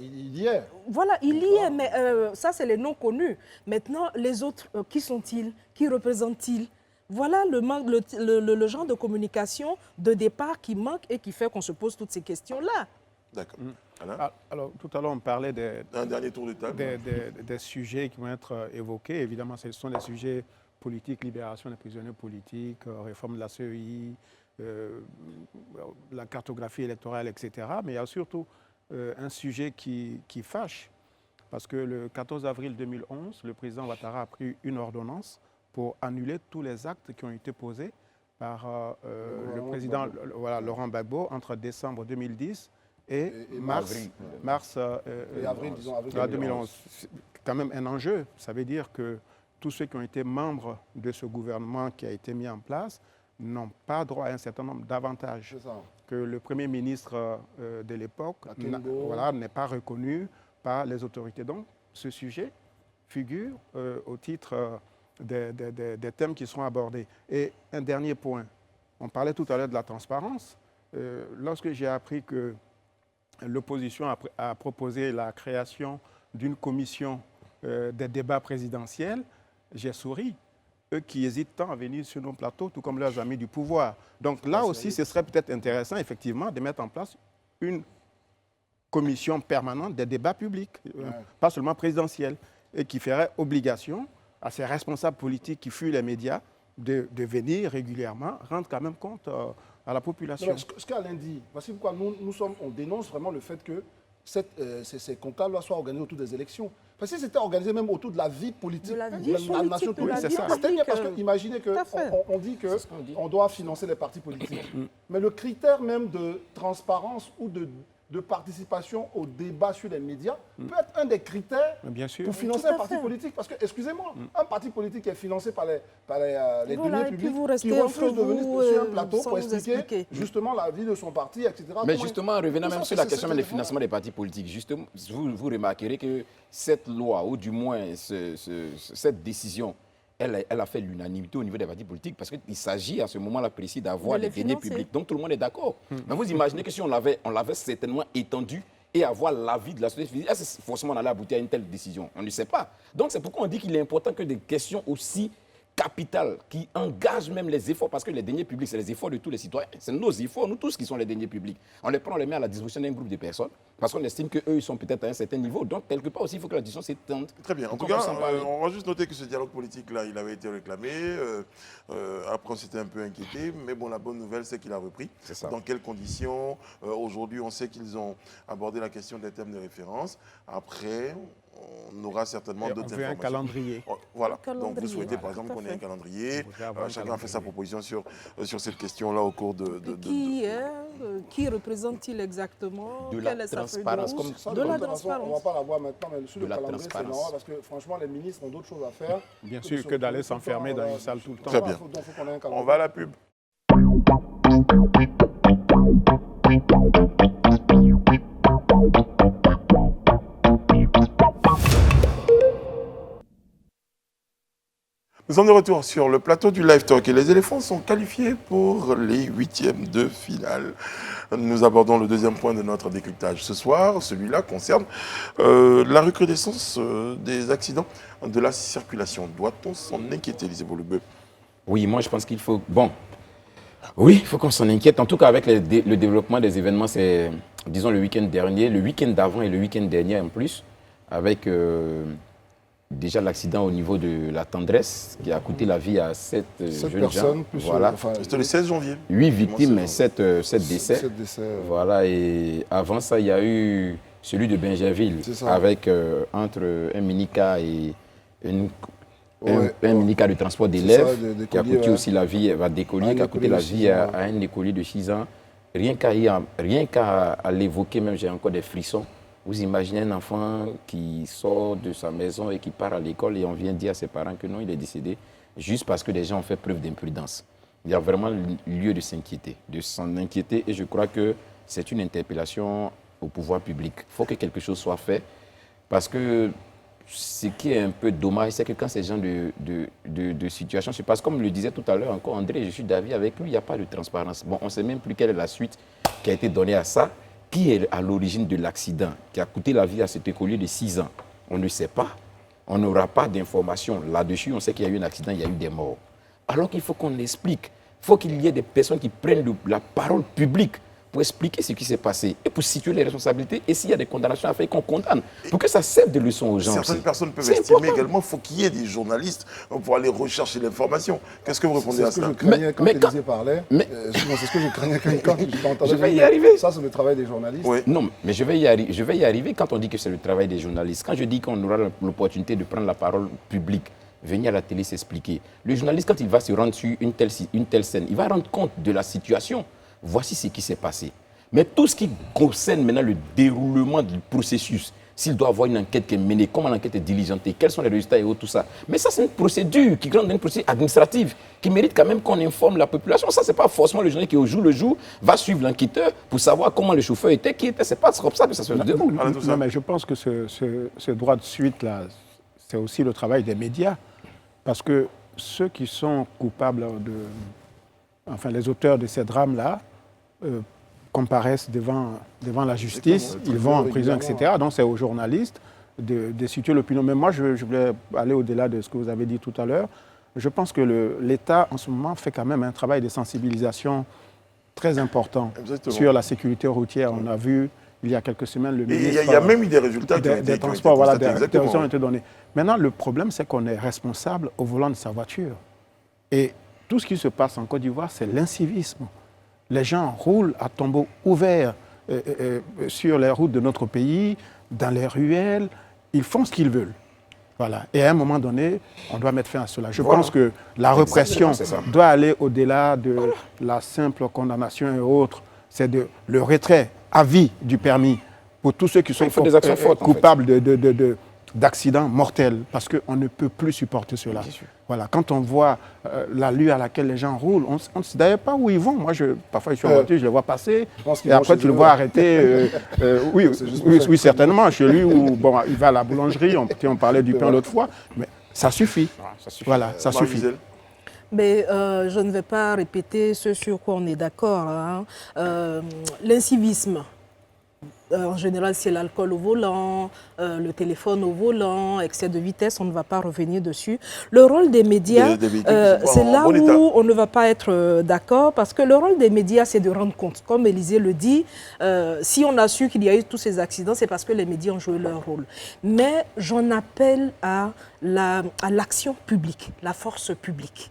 il y est. Voilà, il y est, mais ça, c'est les non connus. Maintenant, les autres, qui sont-ils? Qui représentent-ils? Voilà le genre de communication de départ qui manque et qui fait qu'on se pose toutes ces questions-là. D'accord. Alain, Alors, tout à l'heure, on parlait un dernier tour de table. des sujets qui vont être évoqués. Évidemment, ce sont des sujets politiques, libération des prisonniers politiques, réforme de la CEI, la cartographie électorale, etc. Mais il y a surtout un sujet qui fâche, parce que le 14 avril 2011, le président Ouattara a pris une ordonnance pour annuler tous les actes qui ont été posés par le président Laurent Gbagbo entre décembre 2010 et mars avril 2011. C'est quand même un enjeu. Ça veut dire que tous ceux qui ont été membres de ce gouvernement qui a été mis en place n'ont pas droit à un certain nombre d'avantages que le Premier ministre de l'époque n'est pas reconnu par les autorités. Donc, ce sujet figure au titre des thèmes qui seront abordés. Et un dernier point, on parlait tout à l'heure de la transparence. Lorsque j'ai appris que l'opposition a proposé la création d'une commission des débats présidentiels, j'ai souri. Eux qui hésitent tant à venir sur nos plateaux, tout comme leurs amis du pouvoir. Donc là aussi, ce serait peut-être intéressant, effectivement, de mettre en place une commission permanente des débats publics, pas seulement présidentiels, et qui ferait obligation à ces responsables politiques qui fuient les médias de venir régulièrement rendre quand même compte à la population. Non, ce qu'Alain dit, voici pourquoi on dénonce vraiment le fait que ces conclaves soient organisés autour des élections. Parce que c'était organisé même autour de la vie politique de la nation politique. C'est ça. Parce que imaginez qu'on dit qu'on doit financer les partis politiques. Mais le critère même de transparence ou de participation au débat sur les médias peut être un des critères pour financer un parti politique. Parce que, excusez-moi, un parti politique est financé par les deniers publics qui refusent de venir sur un plateau pour expliquer justement la vie de son parti, etc. Mais justement, revenant même sur la question du financement des partis politiques, justement, vous remarquerez que cette loi, ou du moins cette décision, elle a fait l'unanimité au niveau des partis politiques parce qu'il s'agit à ce moment-là précis d'avoir les deniers publics. Donc tout le monde est d'accord. Mais vous imaginez que si on l'avait certainement étendu et avoir l'avis de la société civile, est-ce que forcément on allait aboutir à une telle décision? On ne sait pas. Donc c'est pourquoi on dit qu'il est important que des questions aussi capitales qui engagent même les efforts, parce que les deniers publics, c'est les efforts de tous les citoyens. C'est nos efforts, nous tous qui sont les deniers publics. On les prend, on les met à la disposition d'un groupe de personnes parce qu'on estime qu'eux, ils sont peut-être à un certain niveau. Donc, quelque part aussi, il faut que la discussion s'étende. Très bien. En tout cas, on va juste noter que ce dialogue politique-là, il avait été réclamé. Après, on s'était un peu inquiété. Mais bon, la bonne nouvelle, c'est qu'il a repris. C'est ça. Dans quelles conditions? Aujourd'hui, on sait qu'ils ont abordé la question des thèmes de référence. Après, on aura certainement d'autres informations. Un calendrier. Voilà. Donc, vous souhaitez, par exemple, qu'on ait un calendrier. Chacun a fait sa proposition sur cette question-là au cours de... Qui représente-t-il exactement? De la transparence. De la transparence. On ne va pas la voir maintenant, mais sur le calendrier, c'est normal parce que franchement, les ministres ont d'autres choses à faire. Bien sûr que d'aller s'enfermer dans une salle tout le temps. Très bien. On va à la pub. Nous sommes de retour sur le plateau du Live Talk et les éléphants sont qualifiés pour les 8e de finale. Nous abordons le deuxième point de notre décryptage ce soir. Celui-là concerne la recrudescence des accidents de la circulation. Doit-on s'en inquiéter, Lise Bolubeu? Oui, moi je pense qu'il faut... Bon, oui, il faut qu'on s'en inquiète. En tout cas, avec le développement des événements, c'est, disons, le week-end dernier, le week-end d'avant et le week-end dernier en plus, avec déjà l'accident au niveau de la Tendresse qui a coûté la vie à 7 jeunes personnes, gens. plus Voilà. C'était le 16 janvier. 8 victimes et 7 décès. 7 décès. Voilà, et avant ça, il y a eu celui de Bingerville, avec entre un minicar et un minicar de transport d'élèves qui a coûté aussi la vie d'écolier, qui a coûté la vie à un écolier de 6 ans. Rien qu'à l'évoquer, même j'ai encore des frissons. Vous imaginez un enfant qui sort de sa maison et qui part à l'école et on vient dire à ses parents que non, il est décédé, juste parce que des gens ont fait preuve d'imprudence. Il y a vraiment lieu de s'inquiéter, de s'en inquiéter, et je crois que c'est une interpellation au pouvoir public. Il faut que quelque chose soit fait, parce que ce qui est un peu dommage, c'est que quand ces gens de situation se passent, comme le disait tout à l'heure encore André, je suis d'avis avec lui, il n'y a pas de transparence. Bon, on ne sait même plus quelle est la suite qui a été donnée à ça. Qui est à l'origine de l'accident qui a coûté la vie à cet écolier de 6 ans? On ne sait pas. On n'aura pas d'informations là-dessus. On sait qu'il y a eu un accident, il y a eu des morts. Alors qu'il faut qu'on explique. Il faut qu'il y ait des personnes qui prennent la parole publique pour expliquer ce qui s'est passé et pour situer les responsabilités. Et s'il y a des condamnations à faire, qu'on condamne. Pour que ça serve de leçon aux gens. Certaines aussi. personnes peuvent estimer également qu'il faut qu'il y ait des journalistes pour aller rechercher l'information. Qu'est-ce que vous répondez à ça? C'est ce que je craignais quand Élisée parlait. C'est ce que je craignais quand je t'entendais. Je vais y arriver. Ça, c'est le travail des journalistes. Oui. Non, mais je vais y arriver quand on dit que c'est le travail des journalistes. Quand je dis qu'on aura l'opportunité de prendre la parole publique, venir à la télé s'expliquer. Le journaliste, quand il va se rendre sur une telle scène, il va rendre compte de la situation. Voici ce qui s'est passé. Mais tout ce qui concerne maintenant le déroulement du processus, s'il doit avoir une enquête qui est menée, comment l'enquête est diligentée, quels sont les résultats et tout ça. Mais ça, c'est une procédure qui grande, une procédure administrative qui mérite quand même qu'on informe la population. Ça, c'est pas forcément le journaliste qui, au jour le jour, va suivre l'enquêteur pour savoir comment le chauffeur était, qui était. C'est pas comme ça que ça se déroule. Non, mais je pense que ce droit de suite-là, c'est aussi le travail des médias. Parce que ceux qui sont coupables enfin, les auteurs de ces drames-là, comparaissent devant la justice, ils vont en prison, etc. Donc c'est aux journalistes de situer l'opinion. Mais moi, je voulais aller au-delà de ce que vous avez dit tout à l'heure. Je pense que l'État, en ce moment, fait quand même un travail de sensibilisation très important sur la sécurité routière. On a vu, il y a quelques semaines, le ministre... Il y a même eu des résultats des transports, voilà, des résultats ont été donnés. Maintenant, le problème, c'est qu'on est responsable au volant de sa voiture. Et tout ce qui se passe en Côte d'Ivoire, c'est l'incivisme. Les gens roulent à tombeau ouvert sur les routes de notre pays, dans les ruelles. Ils font ce qu'ils veulent. Voilà. Et à un moment donné, on doit mettre fin à cela. Je pense que la répression doit aller au-delà de la simple condamnation et autres. C'est le retrait à vie du permis pour tous ceux qui sont coupables d'accidents mortels, parce qu'on ne peut plus supporter cela. Voilà. Quand on voit l'allure à laquelle les gens roulent, on ne sait d'ailleurs pas où ils vont. Moi, parfois, je suis en voiture, je les vois passer, et après, tu le vois arrêter. Oui, certainement. Chez lui, où il va à la boulangerie, on parlait du pain l'autre fois, mais ça suffit. Voilà, ça suffit. Mais je ne vais pas répéter ce sur quoi on est d'accord. Hein. L'incivisme. En général, c'est l'alcool au volant, le téléphone au volant, excès de vitesse, on ne va pas revenir dessus. Le rôle des médias, c'est là où on ne va pas être d'accord, parce que le rôle des médias, c'est de rendre compte. Comme Élisée le dit, si on a su qu'il y a eu tous ces accidents, c'est parce que les médias ont joué leur rôle. Mais j'en appelle à l'action publique, la force publique.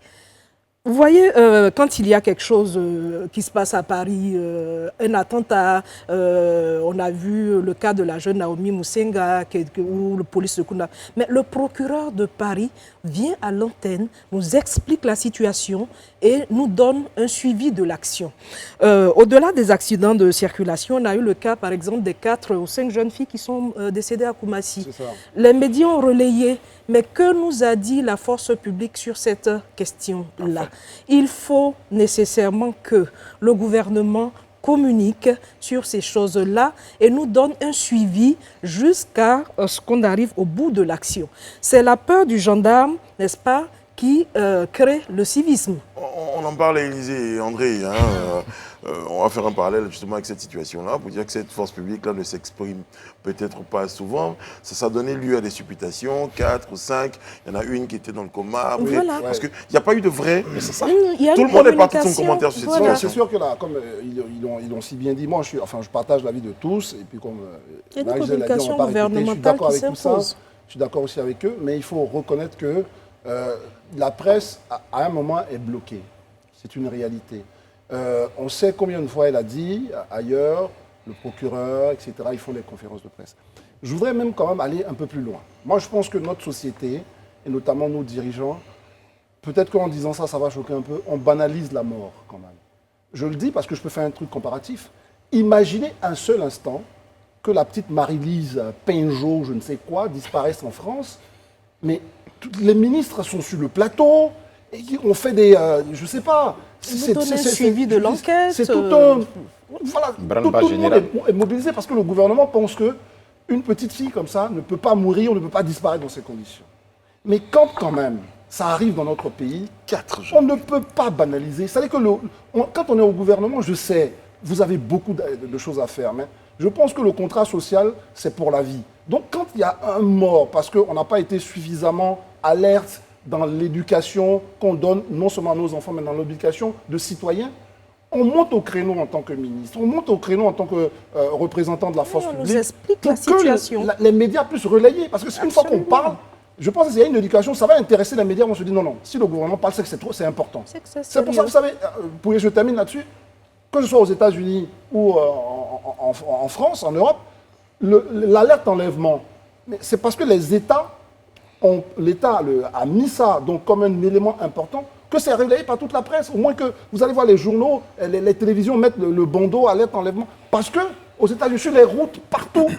Vous voyez, quand il y a quelque chose qui se passe à Paris, un attentat, on a vu le cas de la jeune Naomi Musenga, où le police de Kunda. Mais le procureur de Paris vient à l'antenne, nous explique la situation et nous donne un suivi de l'action. Au-delà des accidents de circulation, on a eu le cas, par exemple, des 4 ou 5 jeunes filles qui sont décédées à Koumassi. Les médias ont relayé. Mais que nous a dit la force publique sur cette question-là? Il faut nécessairement que le gouvernement communique sur ces choses-là et nous donne un suivi jusqu'à ce qu'on arrive au bout de l'action. C'est la peur du gendarme, n'est-ce pas, qui crée le civisme. On en parle à Élysée et André. On va faire un parallèle justement avec cette situation-là pour dire que cette force publique-là ne s'exprime peut-être pas souvent. Ça a donné lieu à des supputations, 4 ou 5. Il y en a une qui était dans le coma. Après, Voilà. parce qu'il n'y a pas eu de vrai. Mais c'est ça. Il y a Tout une le monde est parti de son communication, commentaire sur cette voilà. situation. C'est sûr que là, comme ils l'ont si bien dit, moi je partage l'avis de tous. Et puis comme Il y a une Marie-Gisèle l'a dit, on communication va pas répéter, je suis gouvernementale d'accord qui avec tout ça. s'impose. Je suis d'accord aussi avec eux, mais il faut reconnaître que la presse, à un moment, est bloquée. C'est une réalité. On sait combien de fois elle a dit, ailleurs, le procureur, etc., ils font des conférences de presse. Je voudrais même quand même aller un peu plus loin. Moi, je pense que notre société, et notamment nos dirigeants, peut-être qu'en disant ça, ça va choquer un peu, on banalise la mort quand même. Je le dis parce que je peux faire un truc comparatif. Imaginez un seul instant que la petite Marie-Lise Pinjot, je ne sais quoi, disparaisse en France, mais les ministres sont sur le plateau, et on fait des... je ne sais pas... Vous donnez un suivi de l'enquête. C'est tout un... Voilà, Branle-bas tout le monde général. est mobilisé parce que le gouvernement pense qu'une petite fille comme ça ne peut pas mourir, ne peut pas disparaître dans ces conditions. Mais quand même, ça arrive dans notre pays, 4 jours. on ne peut pas banaliser. C'est-à-dire que quand on est au gouvernement, je sais, vous avez beaucoup de choses à faire, mais je pense que le contrat social, c'est pour la vie. Donc quand il y a un mort, parce qu'on n'a pas été suffisamment alerte dans l'éducation qu'on donne non seulement à nos enfants, mais dans l'éducation de citoyens, on monte au créneau en tant que ministre, on monte au créneau en tant que représentant de la force on nous publique. explique la pour que situation. les médias puissent relayer. Parce que une fois qu'on parle, je pense qu'il y a une éducation, ça va intéresser les médias. On se dit non, si le gouvernement parle, c'est que c'est trop, c'est important. C'est que c'est C'est pour ça, sérieux. vous savez, je termine là-dessus, que ce soit aux États-Unis ou en France, en Europe, l'alerte enlèvement, c'est parce que les États, l'État a mis ça donc, comme un élément important, que c'est relayé par toute la presse. Au moins que vous allez voir les journaux, les télévisions mettent le bandeau alerte enlèvement. Parce que aux États-Unis, sur les routes, partout,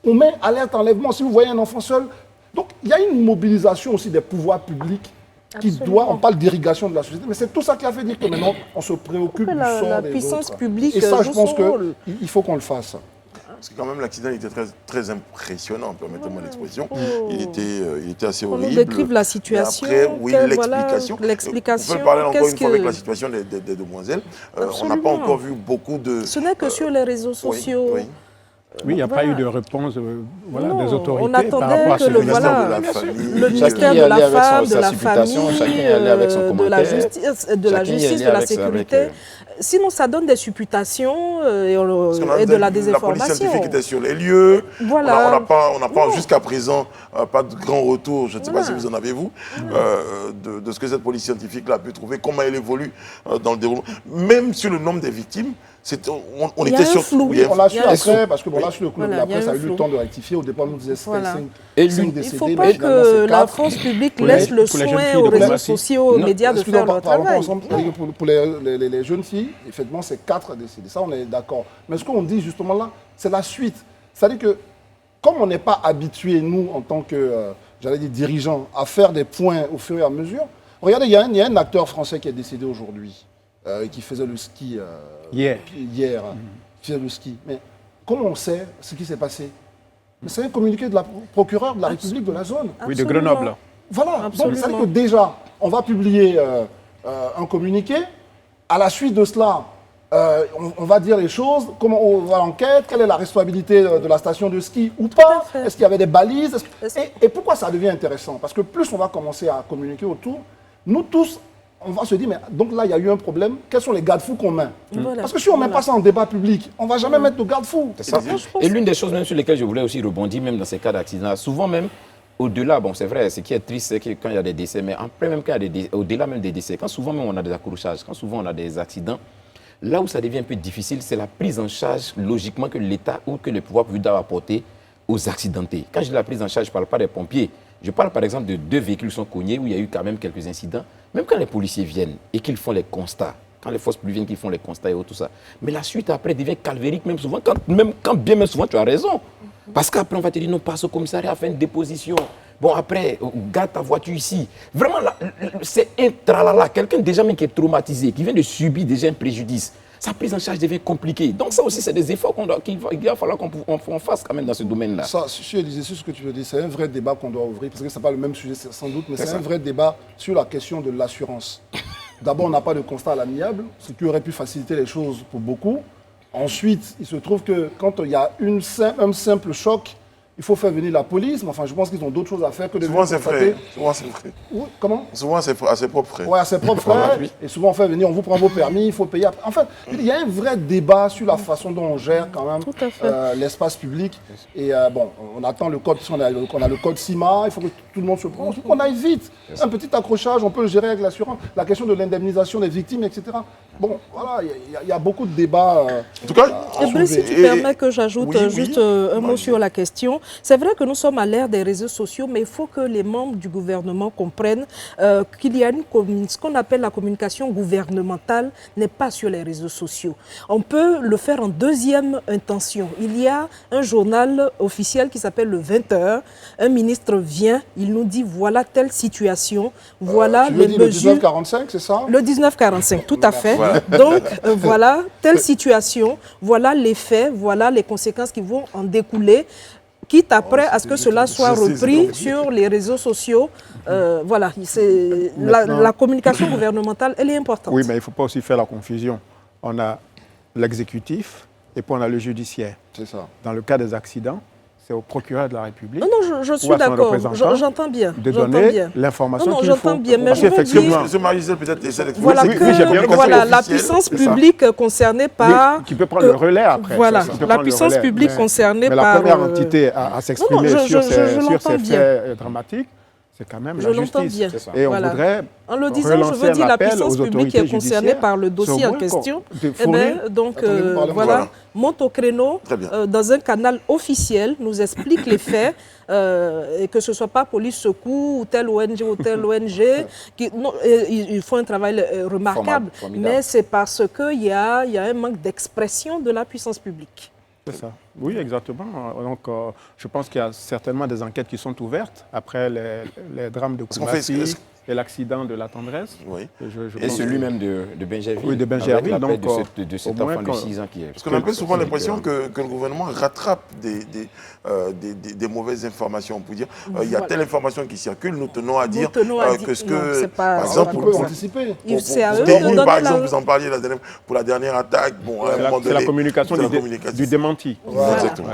on met alerte enlèvement. Si vous voyez un enfant seul. Donc il y a une mobilisation aussi des pouvoirs publics qui doit, on parle d'irrigation de la société, mais c'est tout ça qui a fait dire que maintenant on se préoccupe du sort La des puissance autres. publique Et ça, je joue pense son rôle. qu'il faut qu'on le fasse. Parce que quand même, l'accident était très, très impressionnant, permettez-moi l'expression. Il était assez On horrible. nous décrive la situation. Mais après, oui, voilà, l'explication. l'explication. On peut parler encore Qu'est-ce une fois avec que- la situation des demoiselles. On n'a pas Absolument. encore vu beaucoup de... Ce n'est que sur les réseaux sociaux. Oui. Oui, il n'y a pas Voilà. eu de réponse Non, des autorités on par attendait rapport à que ce le phénomène. voilà. de la Bien sûr. famille. Le ministère Chacun y de la allait avec femme, de sa la supputation, famille, chacun y allait avec son de la commentaire. justice, Chacun y allait de la avec sécurité. Sinon, ça donne des supputations Parce qu'on a et de la la police désinformation. scientifique était sur les lieux. Voilà. On n'a pas jusqu'à présent pas de grand retour, je ne sais pas si Voilà. vous en avez vous, de ce que cette police scientifique-là a pu trouver, comment elle évolue dans le déroulement. Même sur le nombre des victimes, on Il y a était un sur... flou. Oui, On l'a su Il y a un après, parce que bon, là, sur le coup, Voilà, la il y a presse un a eu flou. le temps de rectifier. Au départ, on nous disait Voilà. 5 Et décédés. Il ne faut mais pas finalement, que c'est la 4. France publique Pour laisse les- le pour les jeunes soin filles aux de réseaux Boissy. sociaux, aux médias de Excusez-moi, faire leur parlons travail. ensemble. C'est-à-dire que pour les jeunes filles, effectivement, c'est 4 décédés. Ça, on est d'accord. Mais ce qu'on dit justement là, c'est la suite. C'est-à-dire que, comme on n'est pas habitué, nous, en tant que, j'allais dire, dirigeants, à faire des points au fur et à mesure, regardez, il y a un acteur français qui est décédé aujourd'hui, qui faisait le ski Hier. hier, qui faisait le ski. Mais comment on sait ce qui s'est passé? Mais c'est un communiqué de la procureure de la République de la zone. Oui, de Absolument. Grenoble. Voilà, donc Absolument. c'est-à-dire que déjà, on va publier un communiqué. À la suite de cela, on va dire les choses, comment on va l'enquête, quelle est la responsabilité de la station de ski ou pas, à fait. est-ce qu'il y avait des balises, Est-ce- et pourquoi ça devient intéressant? Parce que plus on va commencer à communiquer autour, nous tous, on va se dire, mais donc là, il y a eu un problème, quels sont les garde-fous qu'on met? Voilà. Parce que si on ne met pas ça en débat public, on ne va jamais mettre de garde-fous. C'est ça. je pense Et l'une des choses même sur lesquelles je voulais aussi rebondir, même dans ces cas d'accident, souvent même, au-delà, bon c'est vrai, ce qui est triste, c'est que quand il y a des décès, mais après même quand il y a des décès, au-delà même des décès, quand souvent même on a des accrochages, quand souvent on a des accidents, là où ça devient un peu difficile, c'est la prise en charge logiquement que l'État ou que le pouvoir public doit apporter aux accidentés. Quand je dis la prise en charge, je ne parle pas des pompiers. Je parle par exemple de 2 véhicules qui sont cognés où il y a eu quand même quelques incidents. Même quand les policiers viennent et qu'ils font les constats, quand les forces publiques viennent, qu'ils font les constats et tout ça. Mais la suite après devient calvérique, même souvent, quand bien même souvent tu as raison. Parce qu'après on va te dire non, passe au commissariat, fais une déposition. Bon après, garde ta voiture ici. Vraiment, là, c'est un tralala. Quelqu'un déjà même qui est traumatisé, qui vient de subir déjà un préjudice. sa prise en charge devient compliquée. Donc ça aussi, c'est des efforts qu'il va falloir qu'on fasse quand même dans ce domaine-là. Ça, je disais sur ce que tu veux dire, c'est un vrai débat qu'on doit ouvrir, parce que ce n'est pas le même sujet sans doute, mais c'est un vrai débat sur la question de l'assurance. D'abord, on n'a pas de constat à l'amiable, ce qui aurait pu faciliter les choses pour beaucoup. Ensuite, il se trouve que quand il y a un simple choc, il faut faire venir la police, mais enfin, je pense qu'ils ont d'autres choses à faire que de Souvent, c'est frais. Souvent, c'est frais. Oui, comment? Souvent, c'est à ses propres frais. Oui, à ses propres frais. Et souvent, on fait venir, on vous prend vos permis, il faut payer. En fait, il y a un vrai débat sur la façon dont on gère quand même l'espace public. Et bon, on attend le code, on a le code CIMA, il faut que tout le monde se prenne. Il faut qu'on aille vite. Un petit accrochage, on peut le gérer avec l'assurance. La question de l'indemnisation des victimes, etc. Bon, voilà, il y a beaucoup de débats. En tout cas, et Brice, si tu permets que j'ajoute juste un mot sur la question. C'est vrai que nous sommes à l'ère des réseaux sociaux, mais il faut que les membres du gouvernement comprennent qu'il y a ce qu'on appelle la communication gouvernementale n'est pas sur les réseaux sociaux. On peut le faire en deuxième intention. Il y a un journal officiel qui s'appelle le 20h. Un ministre vient, il nous dit voilà telle situation, voilà les mesures. Le 1945, c'est ça? Le 1945, tout à fait. Voilà. Donc voilà telle situation, voilà les faits, voilà les conséquences qui vont en découler. Quitte après à ce que cela soit repris sur les réseaux sociaux. Voilà, la communication gouvernementale, elle est importante. Oui, mais il ne faut pas aussi faire la confusion. On a l'exécutif et puis on a le judiciaire. C'est ça. Dans le cas des accidents, c'est au procureur de la République. Non, je suis d'accord, j'entends bien. De donner l'information qu'il faut. J'entends bien, mais Parce je veux dire... M. Marisel peut-être essaie d'expliquer. Voilà, que la puissance publique concernée par... Qui peut prendre le relais après. Voilà, la puissance publique concernée par... Mais la première entité à s'exprimer sur ces faits dramatiques, c'est quand même la justice. Et on voudrait en le disant, je veux dire la puissance publique qui est concernée par le dossier en question. Donc voilà, monte au créneau dans un canal officiel, nous explique les faits, et que ce ne soit pas police secours ou telle ONG ou telle ONG. Ils font un travail remarquable, mais c'est parce qu'il y a un manque d'expression de la puissance publique. C'est ça. Oui, exactement. Donc, je pense qu'il y a certainement des enquêtes qui sont ouvertes après les drames de Koumassi et l'accident de la Tendresse. Oui. Et celui même de Bingerville. Oui, de Bingerville. Donc, de cet enfant de 6 ans qui est... Parce qu'on a un peu souvent l'impression que le gouvernement rattrape des mauvaises informations. On peut dire, il y a telle information qui circule, nous tenons à dire que ce que... Par exemple, pour anticiper. Par exemple, vous en parliez pour la dernière attaque. C'est la communication du démenti. Exactement.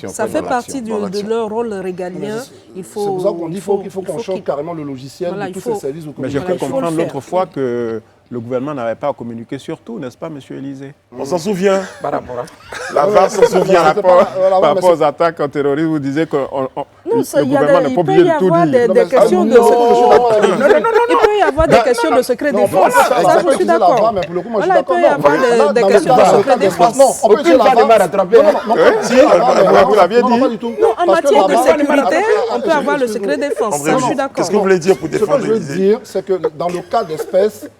Ça fait partie de leur rôle régalien. C'est pour ça qu'on dit qu'il faut qu'on change carrément le logiciel de tous ces services. Mais je peux comprendre l'autre fois que le gouvernement n'avait pas à communiquer sur tout, n'est-ce pas, M. Élysée? On s'en souvient. Par rapport à... La VAR s'en souvient. Par rapport aux attaques en terrorisme, vous disiez que le gouvernement n'est pas obligé de tout dire. Il peut y avoir des questions de secret défense. Ça, je suis d'accord. Voilà, il peut y avoir des questions de secret défense. Aucune fois ne m'a rattrapé. Vous l'aviez dit. Non, en matière de sécurité, on peut avoir le secret défense. Ça, je suis d'accord. Qu'est-ce que vous voulez dire pour défendre l'Élysée? Ce que je veux dire, c'est que dans le cas d'espèce,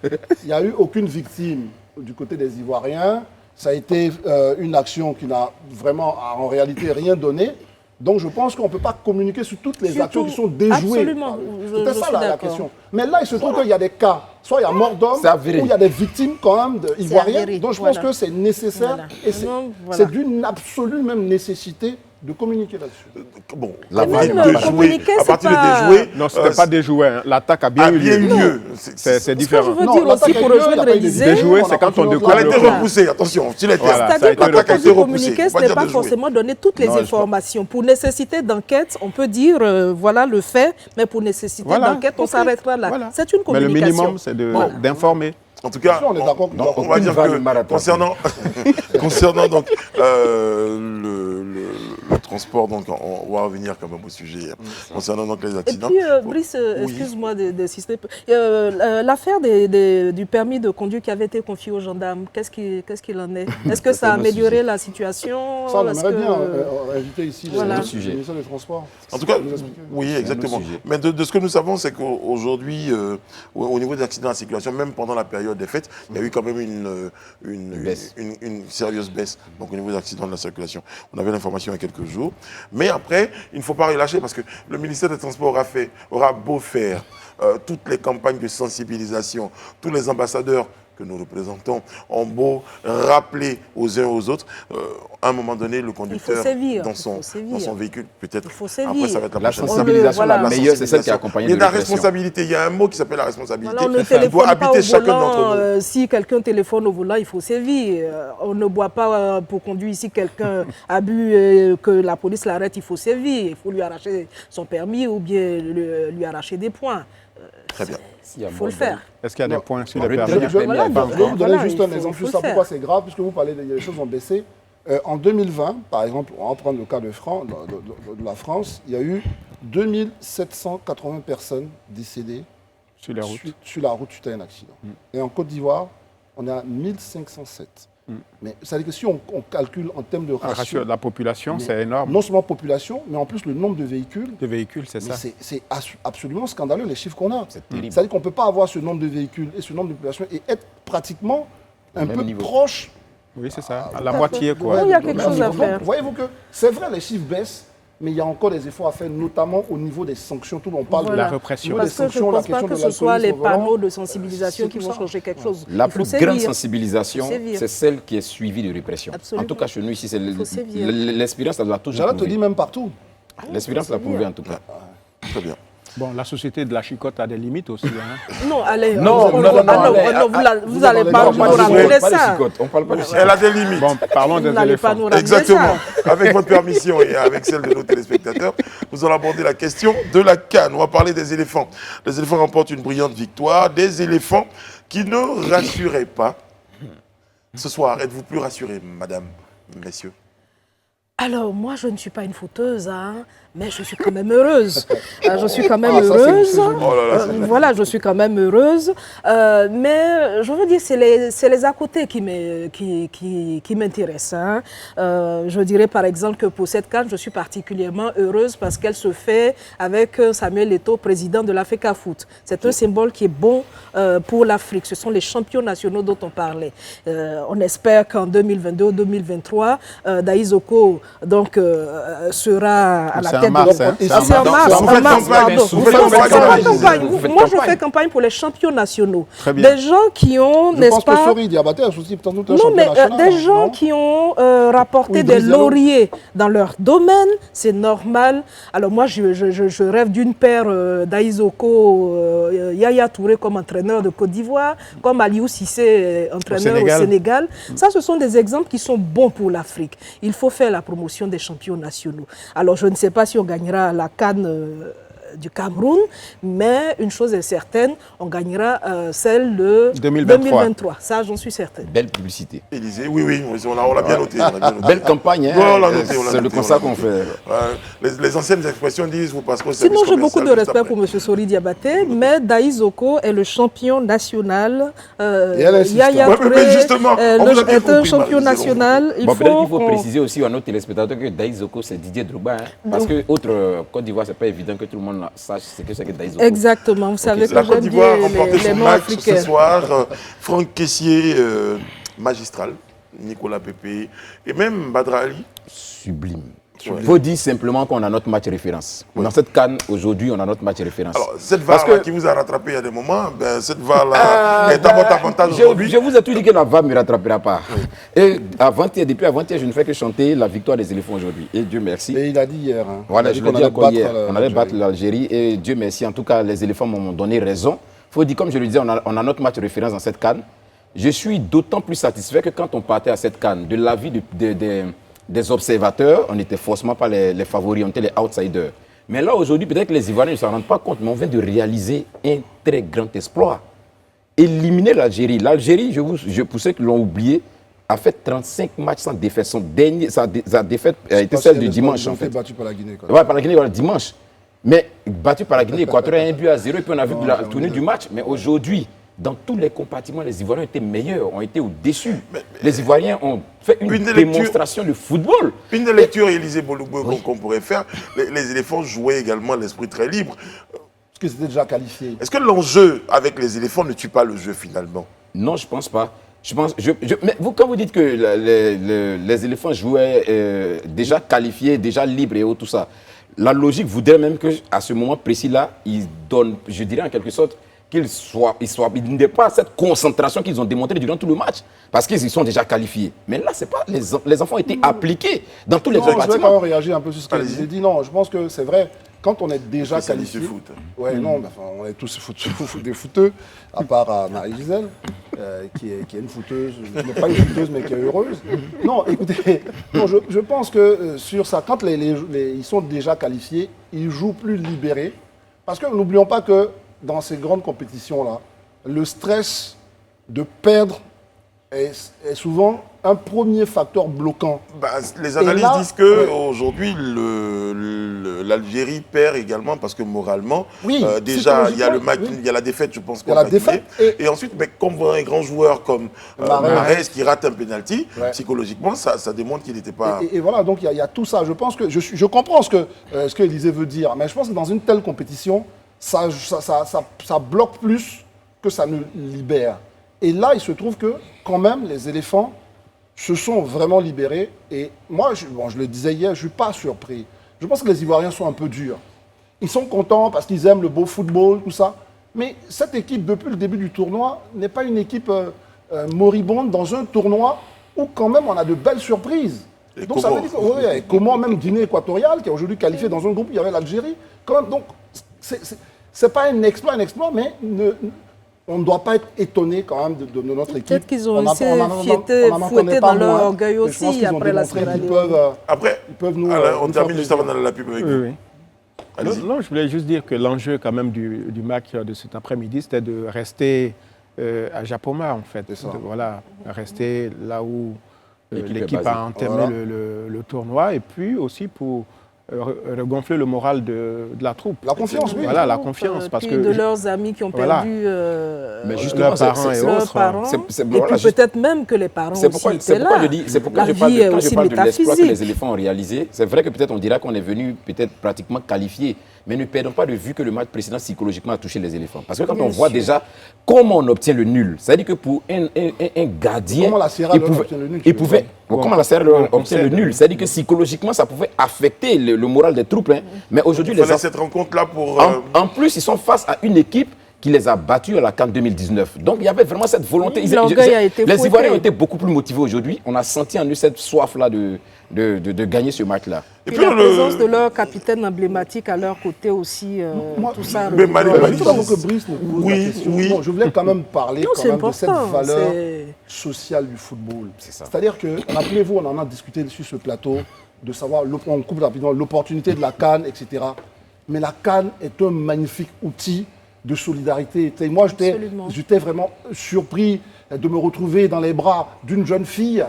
il n'y a eu aucune victime du côté des Ivoiriens. Ça a été une action qui n'a vraiment, en réalité, rien donné. Donc, je pense qu'on ne peut pas communiquer sur toutes les actions qui sont déjouées. Absolument. C'était ça la question. Mais là, il se trouve qu'il y a des cas, soit il y a mort d'homme, ou il y a des victimes quand même ivoiriennes. Donc, je pense que c'est nécessaire et c'est d'une absolue même nécessité de communiquer là-dessus. Bon, à partir de déjouer... Non, ce n'était pas déjoué. L'attaque a bien eu lieu. C'est différent. Ce que je veux dire aussi pour rejoindre Élysée... Déjouer, c'est quand on découvre... Elle a été repoussée, attention. C'est-à-dire que quand on dit communiquer, ce n'est pas forcément donner toutes les informations. Pour nécessité d'enquête, on peut dire, voilà le fait, mais pour nécessité d'enquête, on s'arrêtera là. C'est une communication. Mais le minimum, c'est d'informer. En tout cas, on va dire que concernant donc, le transport, donc on va revenir quand même au sujet concernant donc les accidents. Et puis, Brice, excuse-moi d'insister. L'affaire du permis de conduire qui avait été confié aux gendarmes, qu'est-ce qu'il en est? Est-ce que ça a amélioré la situation? Ça, on aimerait bien inviter ici le ministère des Transports. En tout cas, oui, exactement. Mais de ce que nous savons, c'est qu'aujourd'hui, au niveau des accidents de la circulation, même pendant la période des fêtes, il y a eu quand même une sérieuse baisse donc, au niveau des accidents de la circulation. On avait l'information il y a quelques jours. Mais après, il ne faut pas relâcher parce que le ministère des Transports aura beau faire toutes les campagnes de sensibilisation, tous les ambassadeurs que nous représentons ont beau rappeler aux uns aux autres, à un moment donné, le conducteur dans son véhicule, peut-être, après ça va être la sensibilisation la meilleure, c'est celle qui accompagne de la responsabilité. Il y a un mot qui s'appelle la responsabilité. Voilà, on ne téléphone pas au volant. Si quelqu'un téléphone au volant, il faut sévir. On ne boit pas pour conduire. Si quelqu'un a bu que la police l'arrête, il faut sévir. Il faut lui arracher son permis ou bien lui arracher des points. Très bien. Il faut le faire. Est-ce qu'il y a des points sur le permis? Je vais vous donner juste un exemple. Juste ça, pourquoi c'est grave, puisque vous parlez, les choses ont baissé. En 2020, par exemple, on va prendre le cas de la France, il y a eu 2780 personnes décédées sur la route suite à un accident. Et en Côte d'Ivoire, on est à 1507. Mais ça veut dire que si on calcule en termes de ratio... La population, c'est énorme. Non seulement population, mais en plus le nombre de véhicules. De véhicules, c'est ça. C'est absolument scandaleux, les chiffres qu'on a. C'est terrible. Ça veut dire qu'on ne peut pas avoir ce nombre de véhicules et ce nombre de population et être pratiquement un peu proche. Oui, c'est ça. À la moitié, quoi. Oui, il y a quelque chose à faire. Voyez-vous que c'est vrai, les chiffres baissent, mais il y a encore des efforts à faire, notamment au niveau des sanctions. Tout on parle de la répression. Parce que je ne pense pas que ce soit les panneaux de sensibilisation qui vont changer quelque chose. La plus grande sensibilisation, c'est celle qui est suivie de répression. Absolument. En tout cas, chez nous, ici, c'est l'expérience, elle l'a toujours prouvé. Je te dis même partout. L'expérience l'a prouvé, en tout cas. Très bien. Bon, la société de la chicotte a des limites aussi. Non, allez, vous n'allez pas nous ramener ça. On parle pas de chicotte. Elle a des limites. Bon, parlons des éléphants. Exactement. Avec votre permission et avec celle de nos téléspectateurs, nous allons aborder la question de la CAN. On va parler des éléphants. Les éléphants remportent une brillante victoire. Des éléphants qui ne rassuraient pas. Ce soir, êtes-vous plus rassurés, madame, messieurs? Alors, moi, je ne suis pas une fauteuse, hein, mais je suis quand même heureuse. Je suis quand même heureuse. Voilà, je suis quand même heureuse. Mais je veux dire, c'est les à côté qui m'intéressent. Hein. Je dirais par exemple que pour cette CAN, je suis particulièrement heureuse parce qu'elle se fait avec Samuel Eto'o, président de l'Africa Foot. C'est un symbole qui est bon pour l'Afrique. Ce sont les champions nationaux dont on parlait. On espère qu'en 2022 ou 2023, Daïs Oko donc, sera à la tête de... C'est en mars. Moi, je fais campagne pour les champions nationaux. Des gens qui ont, n'est-ce pas... Non, mais des gens qui ont rapporté des lauriers dans leur domaine, c'est normal. Alors moi, je rêve d'une paire Daïs Oko, Yaya Touré comme entraîneur de Côte d'Ivoire, comme Aliou Cissé, entraîneur au Sénégal. Ça, ce sont des exemples qui sont bons pour l'Afrique. Il faut faire la promotion des champions nationaux. Alors, je ne sais pas si on gagnera la CAN du Cameroun, mais une chose est certaine, on gagnera celle de 2023. Ça, j'en suis certaine. Belle publicité. Élysée, oui, on l'a bien noté. Belle campagne, hein, c'est le constat qu'on fait. Les anciennes expressions disent, vous passerez au service commercial. Sinon, j'ai beaucoup de respect pour M. Sori Diabaté, mais Daïs Oko est le champion national. Yaya Touré est un champion national. Peut-être qu'il faut préciser aussi à nos téléspectateurs que Daïs Oko, c'est Didier Drogba. Parce que autre Côte d'Ivoire, c'est pas évident que tout le monde sache ce que c'est que Daïs Oko. Exactement, vous savez que la Côte d'Ivoire a remporté son match africains. Ce soir. Franck Kessié, magistral, Nicolas Pépé et même Badra Ali. Sublime. Il faut dire simplement qu'on a notre match référence. Dans cette CAN, aujourd'hui, on a notre match référence. Alors, cette VAR qui vous a rattrapé il y a des moments, cette VAR-là est à votre avantage aujourd'hui. Je vous ai tout dit que la VAR ne me rattrapera pas. Et depuis avant-hier, je ne fais que chanter la victoire des éléphants aujourd'hui. Et Dieu merci. Et il a dit hier. Hein. Voilà, je l'ai dit encore hier. On allait battre l'Algérie. Et Dieu merci. En tout cas, les éléphants m'ont donné raison. Il faut dire, comme je le disais, on a notre match référence dans cette CAN. Je suis d'autant plus satisfait que quand on partait à cette CAN, de l'avis des observateurs, on n'était forcément pas les favoris, on était les outsiders. Mais là, aujourd'hui, peut-être que les Ivoiriens ne s'en rendent pas compte, mais on vient de réaliser un très grand exploit. Éliminer l'Algérie. L'Algérie, pour ceux qui l'ont oublié, a fait 35 matchs sans défaite. Sa défaite a été celle du dimanche, en fait. Battu par la Guinée. Oui, par la Guinée, voilà, dimanche. Mais battu par la Guinée équatorienne, 1-0, et puis on a vu la tournée du match. Mais aujourd'hui, dans tous les compartiments, les Ivoiriens étaient meilleurs, ont été au-dessus. Les Ivoiriens ont fait une démonstration de football. Une des lectures, Élisée Bolobo, qu'on pourrait faire, les éléphants jouaient également l'esprit très libre. Parce que c'était déjà qualifié. Est-ce que l'enjeu avec les éléphants ne tue pas le jeu finalement? Non, je ne pense pas. Mais vous, quand vous dites que les éléphants jouaient déjà qualifiés, déjà libres et tout ça, la logique voudrait même qu'à ce moment précis-là, ils donnent, je dirais en quelque sorte, qu'ils ils n'aient pas cette concentration qu'ils ont démontrée durant tout le match, parce qu'ils y sont déjà qualifiés. Mais là, c'est pas les enfants ont été appliqués dans tous les Non, je vais quand compartiments. même réagir un peu sur ce qu'elle a dit. Non, je pense que c'est vrai. Quand on est déjà Spécialiste qualifié, du foot. ouais, non, enfin, on est tous des footeux, à part Marie-Gisèle, qui est une footeuse, qui n'est pas une footeuse, mais qui est heureuse. Non, écoutez, non, je pense que sur ça, quand ils sont déjà qualifiés, ils jouent plus libérés. Parce que n'oublions pas que dans ces grandes compétitions-là, le stress de perdre est souvent un premier facteur bloquant. Bah, les analystes là, disent qu'aujourd'hui, l'Algérie perd également parce que moralement, Oui, déjà, il y a le match, oui. il y a la défaite, je pense. Il y a la défaite Et ensuite, mais comme on voit un grand joueur comme Mahrez qui rate un penalty, psychologiquement, ça démontre qu'il n'était pas... Et voilà, donc il y a tout ça. Je pense que je comprends ce que Élisée veut dire, mais je pense que dans une telle compétition, ça bloque plus que ça ne libère. Et là, il se trouve que, quand même, les éléphants se sont vraiment libérés. Et moi, je le disais hier, je ne suis pas surpris. Je pense que les Ivoiriens sont un peu durs. Ils sont contents parce qu'ils aiment le beau football, tout ça. Mais cette équipe, depuis le début du tournoi, n'est pas une équipe moribonde dans un tournoi où, quand même, on a de belles surprises. Et Donc, ça veut dire que, comment même Guinée équatoriale, qui est aujourd'hui qualifiée dans un groupe où il y avait l'Algérie. Quand même, donc, c'est pas un exploit, mais on ne doit pas être étonné quand même de notre équipe. Peut-être qu'ils ont essayé fouettés dans leur orgueil aussi après la Sierra Leone. Après, ils peuvent nous... on termine juste avant d'aller à la pub avec vous. Oui. Non, je voulais juste dire que l'enjeu quand même du match de cet après-midi, c'était de rester à Japoma, en fait. Voilà, rester là où l'équipe a entamé le tournoi, et puis aussi pour regonfler le moral de la troupe. La confiance, oui. Voilà, la confiance. Parce que de leurs amis qui ont perdu mais justement, leurs parents et autres. Et puis peut-être même que les parents aussi étaient là. C'est pourquoi je parle de l'exploit que les éléphants ont réalisé. C'est vrai que peut-être on dira qu'on est venu peut-être pratiquement qualifié, mais ne perdons pas de vue que le match précédent psychologiquement a touché les éléphants. Parce que quand on voit déjà comment on obtient le nul, c'est-à-dire que pour un gardien, comment la Sierra Leone obtient le nul, comment la Sierra Leone obtient le nul, c'est-à-dire que psychologiquement ça pouvait affecter le moral des troupes. Mais aujourd'hui, il fallait cette rencontre-là pour... En plus, ils sont face à une équipe qui les a battus à la CAN 2019. Donc il y avait vraiment cette volonté. Oui, l'orgueil a été les Ivoiriens ont été beaucoup plus motivés aujourd'hui. On a senti en eux cette soif-là de gagner ce match-là. Et puis la présence de leur capitaine emblématique à leur côté aussi, tout ça. Mais que Brice me pose la question. Non, je voulais quand même parler de cette valeur sociale du football. C'est-à-dire que, rappelez-vous, on en a discuté sur ce plateau, de savoir, on coupe rapidement, l'opportunité de la CAN, etc. Mais la CAN est un magnifique outil de solidarité. Et moi, j'étais vraiment surpris de me retrouver dans les bras d'une jeune fille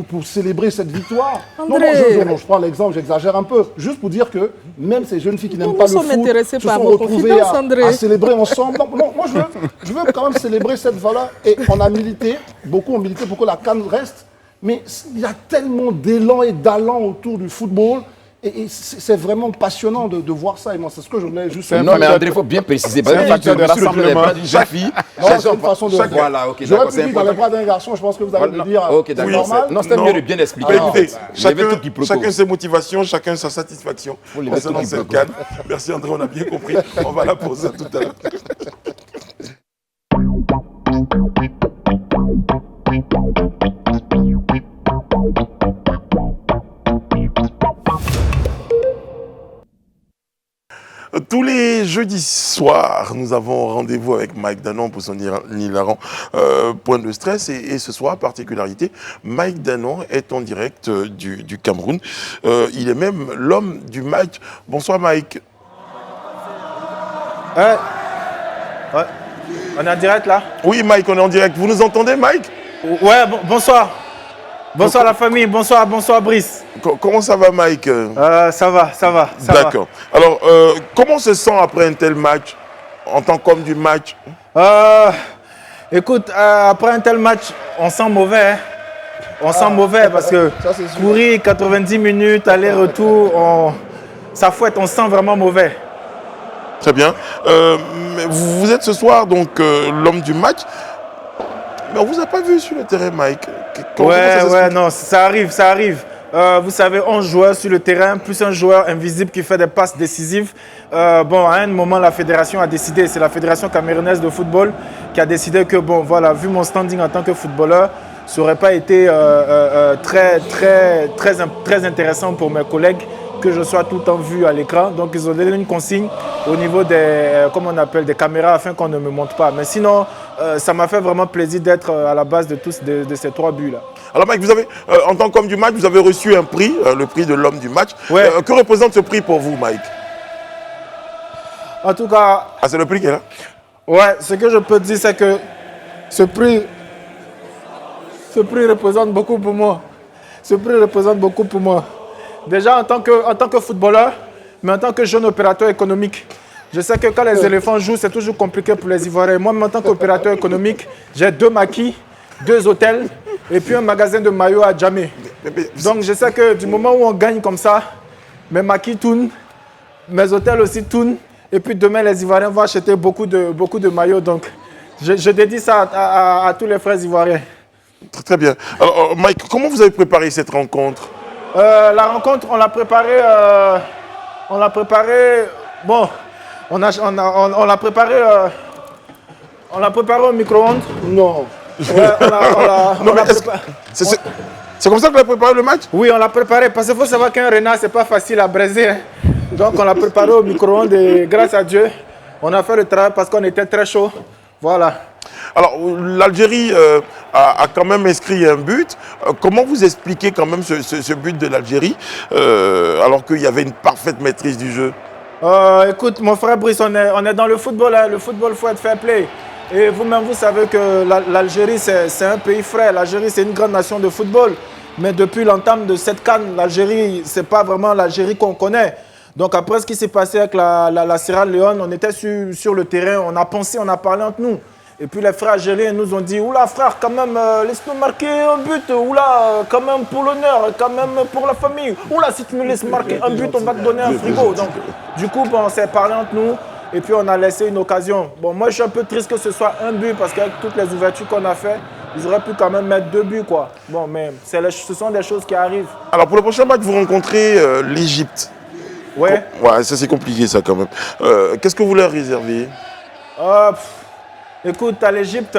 pour célébrer cette victoire. Non, je prends l'exemple, j'exagère un peu. Juste pour dire que même ces jeunes filles qui n'aiment pas le foot se sont retrouvées à célébrer ensemble. Non, moi, je veux quand même célébrer cette valeur. Et on a milité, beaucoup ont milité pour que la CAN reste. Mais il y a tellement d'élan et d'allant autour du football. Et c'est vraiment passionnant de voir ça. Et moi, c'est ce que je voulais juste... Non, mais André, il faut bien préciser. C'est un facteur de rassemblement d'une jeune fille. C'est une façon de... Voilà, ok. J'aurais pu dire dans les bras d'un garçon, je pense que vous allez me dire... Ok, d'accord. Non, c'était mieux de bien expliquer. Écoutez, chacun ses motivations, chacun sa satisfaction. Concernant cette CAN. Merci André, on a bien compris. On va la poser tout à l'heure. Tous les jeudis soirs, nous avons rendez-vous avec Mike Danon pour son hilarant point de stress. Et ce soir, particularité, Mike Danon est en direct du Cameroun. Il est même l'homme du match. Bonsoir Mike. Ouais. On est en direct là? Oui Mike, on est en direct. Vous nous entendez Mike? Ouais, bonsoir. Bonsoir la famille, bonsoir Brice. Comment ça va Mike? Ça va. D'accord. Alors, comment se sent après un tel match, en tant qu'homme du match? Écoute, après un tel match, on sent mauvais. Hein. On sent mauvais parce que courir 90 minutes, aller-retour, ça fouette, on sent vraiment mauvais. Très bien. Vous êtes ce soir donc l'homme du match. Mais on ne vous a pas vu sur le terrain, Mike. Ouais, non, ça arrive. Vous savez, 11 joueurs sur le terrain, plus un joueur invisible qui fait des passes décisives. Bon, à un moment, la fédération a décidé, c'est la Fédération camerounaise de football qui a décidé que, bon, voilà, vu mon standing en tant que footballeur, ça n'aurait pas été très intéressant pour mes collègues que je sois tout le temps vu à l'écran. Donc, ils ont donné une consigne au niveau des, comment on appelle, des caméras afin qu'on ne me montre pas. Mais sinon, ça m'a fait vraiment plaisir d'être à la base de ces 3 buts-là. Alors Mike, vous avez, en tant qu'homme du match, vous avez reçu un prix, le prix de l'homme du match. Ouais. Que représente ce prix pour vous, Mike? En tout cas, Ah, c'est le prix qui est là? ouais, ce que je peux dire, c'est que ce prix représente beaucoup pour moi. Ce prix représente beaucoup pour moi. Déjà en tant que footballeur, mais en tant que jeune opérateur économique. Je sais que quand les éléphants jouent, c'est toujours compliqué pour les Ivoiriens. Moi, en tant qu'opérateur économique, j'ai 2 maquis, 2 hôtels et puis un magasin de maillots à Djamé. Donc je sais que du moment où on gagne comme ça, mes maquis tournent, mes hôtels aussi tournent. Et puis demain, les Ivoiriens vont acheter beaucoup de maillots. Donc je dédie ça à tous les frères ivoiriens. Très, très bien. Alors, Mike, comment vous avez préparé cette rencontre? La rencontre, on l'a préparée. Bon, on l'a préparée au micro-ondes. Non. Ouais, C'est comme ça que vous avez préparé le match? Oui, on l'a préparé parce qu'il faut savoir qu'un renard, c'est pas facile à braiser. Hein. Donc, on l'a préparé au micro-ondes et grâce à Dieu, on a fait le travail parce qu'on était très chaud. Voilà. Alors, l'Algérie a quand même inscrit un but. Comment vous expliquez quand même ce but de l'Algérie alors qu'il y avait une parfaite maîtrise du jeu? Écoute, mon frère Brice, on est dans le football. Hein. Le football, il faut être fair play. Et vous-même, vous savez que l'Algérie, c'est un pays frère. L'Algérie, c'est une grande nation de football. Mais depuis l'entame de cette CAN, l'Algérie, ce n'est pas vraiment l'Algérie qu'on connaît. Donc après ce qui s'est passé avec la Sierra Leone, on était sur le terrain, on a pensé, on a parlé entre nous. Et puis les frères algériens nous ont dit, oula frère, quand même, laisse-nous marquer un but, oula, quand même pour l'honneur, quand même pour la famille. Oula, si tu nous laisses marquer un but, on va te donner un frigo. Donc du coup, bon, on s'est parlé entre nous et puis on a laissé une occasion. Bon, moi je suis un peu triste que ce soit un but parce qu'avec toutes les ouvertures qu'on a fait, ils auraient pu quand même mettre 2 buts, quoi. Bon, mais ce sont des choses qui arrivent. Alors pour le prochain match, vous rencontrez l'Égypte. Ouais. Ouais, ça c'est compliqué ça quand même. Qu'est-ce que vous leur réservez? Écoute, à l'Égypte,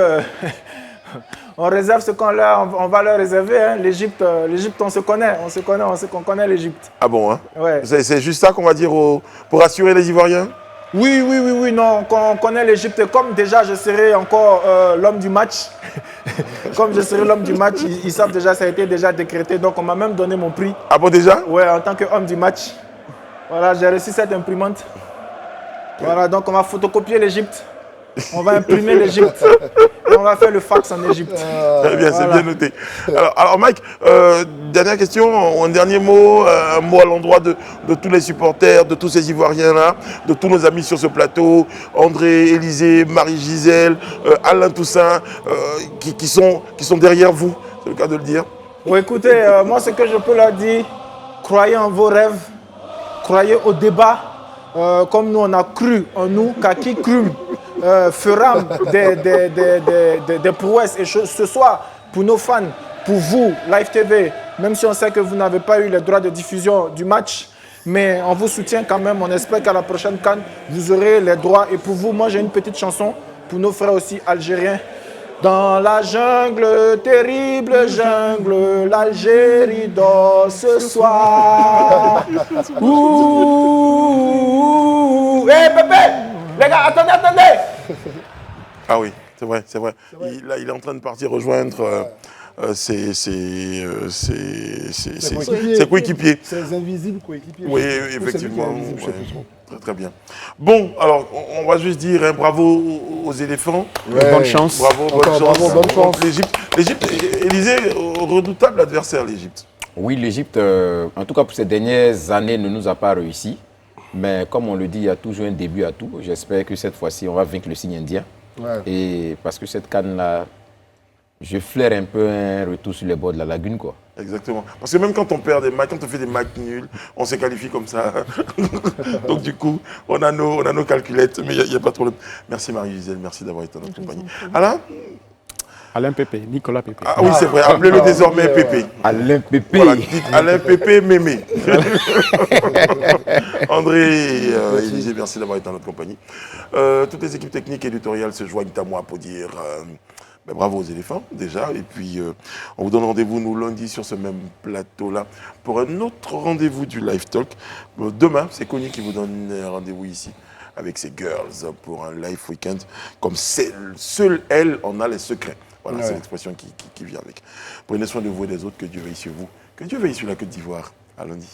on réserve ce qu'on va leur réserver. Hein. L'Égypte, on se connaît, on sait qu'on connaît l'Égypte. Ah bon, hein? Ouais. C'est juste ça qu'on va dire pour rassurer les Ivoiriens? Oui, non, on connaît l'Égypte. Comme déjà, je serai encore l'homme du match. Comme je serai l'homme du match, ils savent déjà, ça a été déjà décrété. Donc, on m'a même donné mon prix. Ah bon, déjà? Ouais, en tant qu'homme du match. Voilà, j'ai reçu cette imprimante. Voilà, donc on va photocopier l'Égypte. On va imprimer l'Égypte. Et on va faire le fax en Égypte. Très bien, Voilà. c'est bien noté. Alors Mike, dernière question, un dernier mot, un mot à l'endroit de tous les supporters, de tous ces Ivoiriens-là, de tous nos amis sur ce plateau, André, Élisée, Marie-Gisèle, Alain Toussaint, qui sont derrière vous, c'est le cas de le dire. Bon, écoutez, moi ce que je peux leur dire, croyez en vos rêves, croyez au débat, comme nous on a cru en nous, car qui crut fera des prouesses. Et ce soir, pour nos fans, pour vous, Live TV, même si on sait que vous n'avez pas eu les droits de diffusion du match, mais on vous soutient quand même. On espère qu'à la prochaine CAN, vous aurez les droits. Et pour vous, moi j'ai une petite chanson pour nos frères aussi algériens. Dans la jungle, terrible jungle, l'Algérie dort ce soir. Ouh, hé bébé, les gars, attendez. Ah oui, c'est vrai. Il est en train de partir rejoindre ses coéquipiers. Ses invisibles coéquipiers. Oui, effectivement. Très, très bien. Bon, alors, on va juste dire bravo aux éléphants. Ouais. Bonne chance. Bravo, bonne chance. Bravo, bonne chance. L'Égypte, Élisée, redoutable adversaire, l'Égypte. Oui, l'Égypte, en tout cas pour ces dernières années, ne nous a pas réussi. Mais comme on le dit, il y a toujours un début à tout. J'espère que cette fois-ci, on va vaincre le signe indien. Ouais. Et parce que cette canne-là, je flaire un peu un retour sur les bords de la lagune, quoi. Exactement. Parce que même quand on perd des matchs, quand on fait des matchs nuls, on se qualifie comme ça. Donc du coup, on a nos calculettes, mais il n'y a pas de problème. Merci Marie-Gisèle, merci d'avoir été dans notre compagnie. Alain, Alain Pépé, Nicolas Pépé. Ah oui, c'est vrai, appelez-le désormais ouais. Pépé. Alain Pépé. Voilà, dites Alain Pépé Mémé. André Élisée, merci d'avoir été en notre compagnie. Toutes les équipes techniques et éditoriales se joignent à moi pour dire bravo aux éléphants déjà. Et puis on vous donne rendez-vous nous lundi sur ce même plateau-là pour un autre rendez-vous du Live Talk. Demain, c'est Connie qui vous donne rendez-vous ici avec ses girls pour un live week-end. Comme seule elle en a les secrets. Voilà, c'est l'expression qui vient avec. Prenez soin de vous et des autres, que Dieu veille sur vous. Que Dieu veille sur la Côte d'Ivoire. À lundi.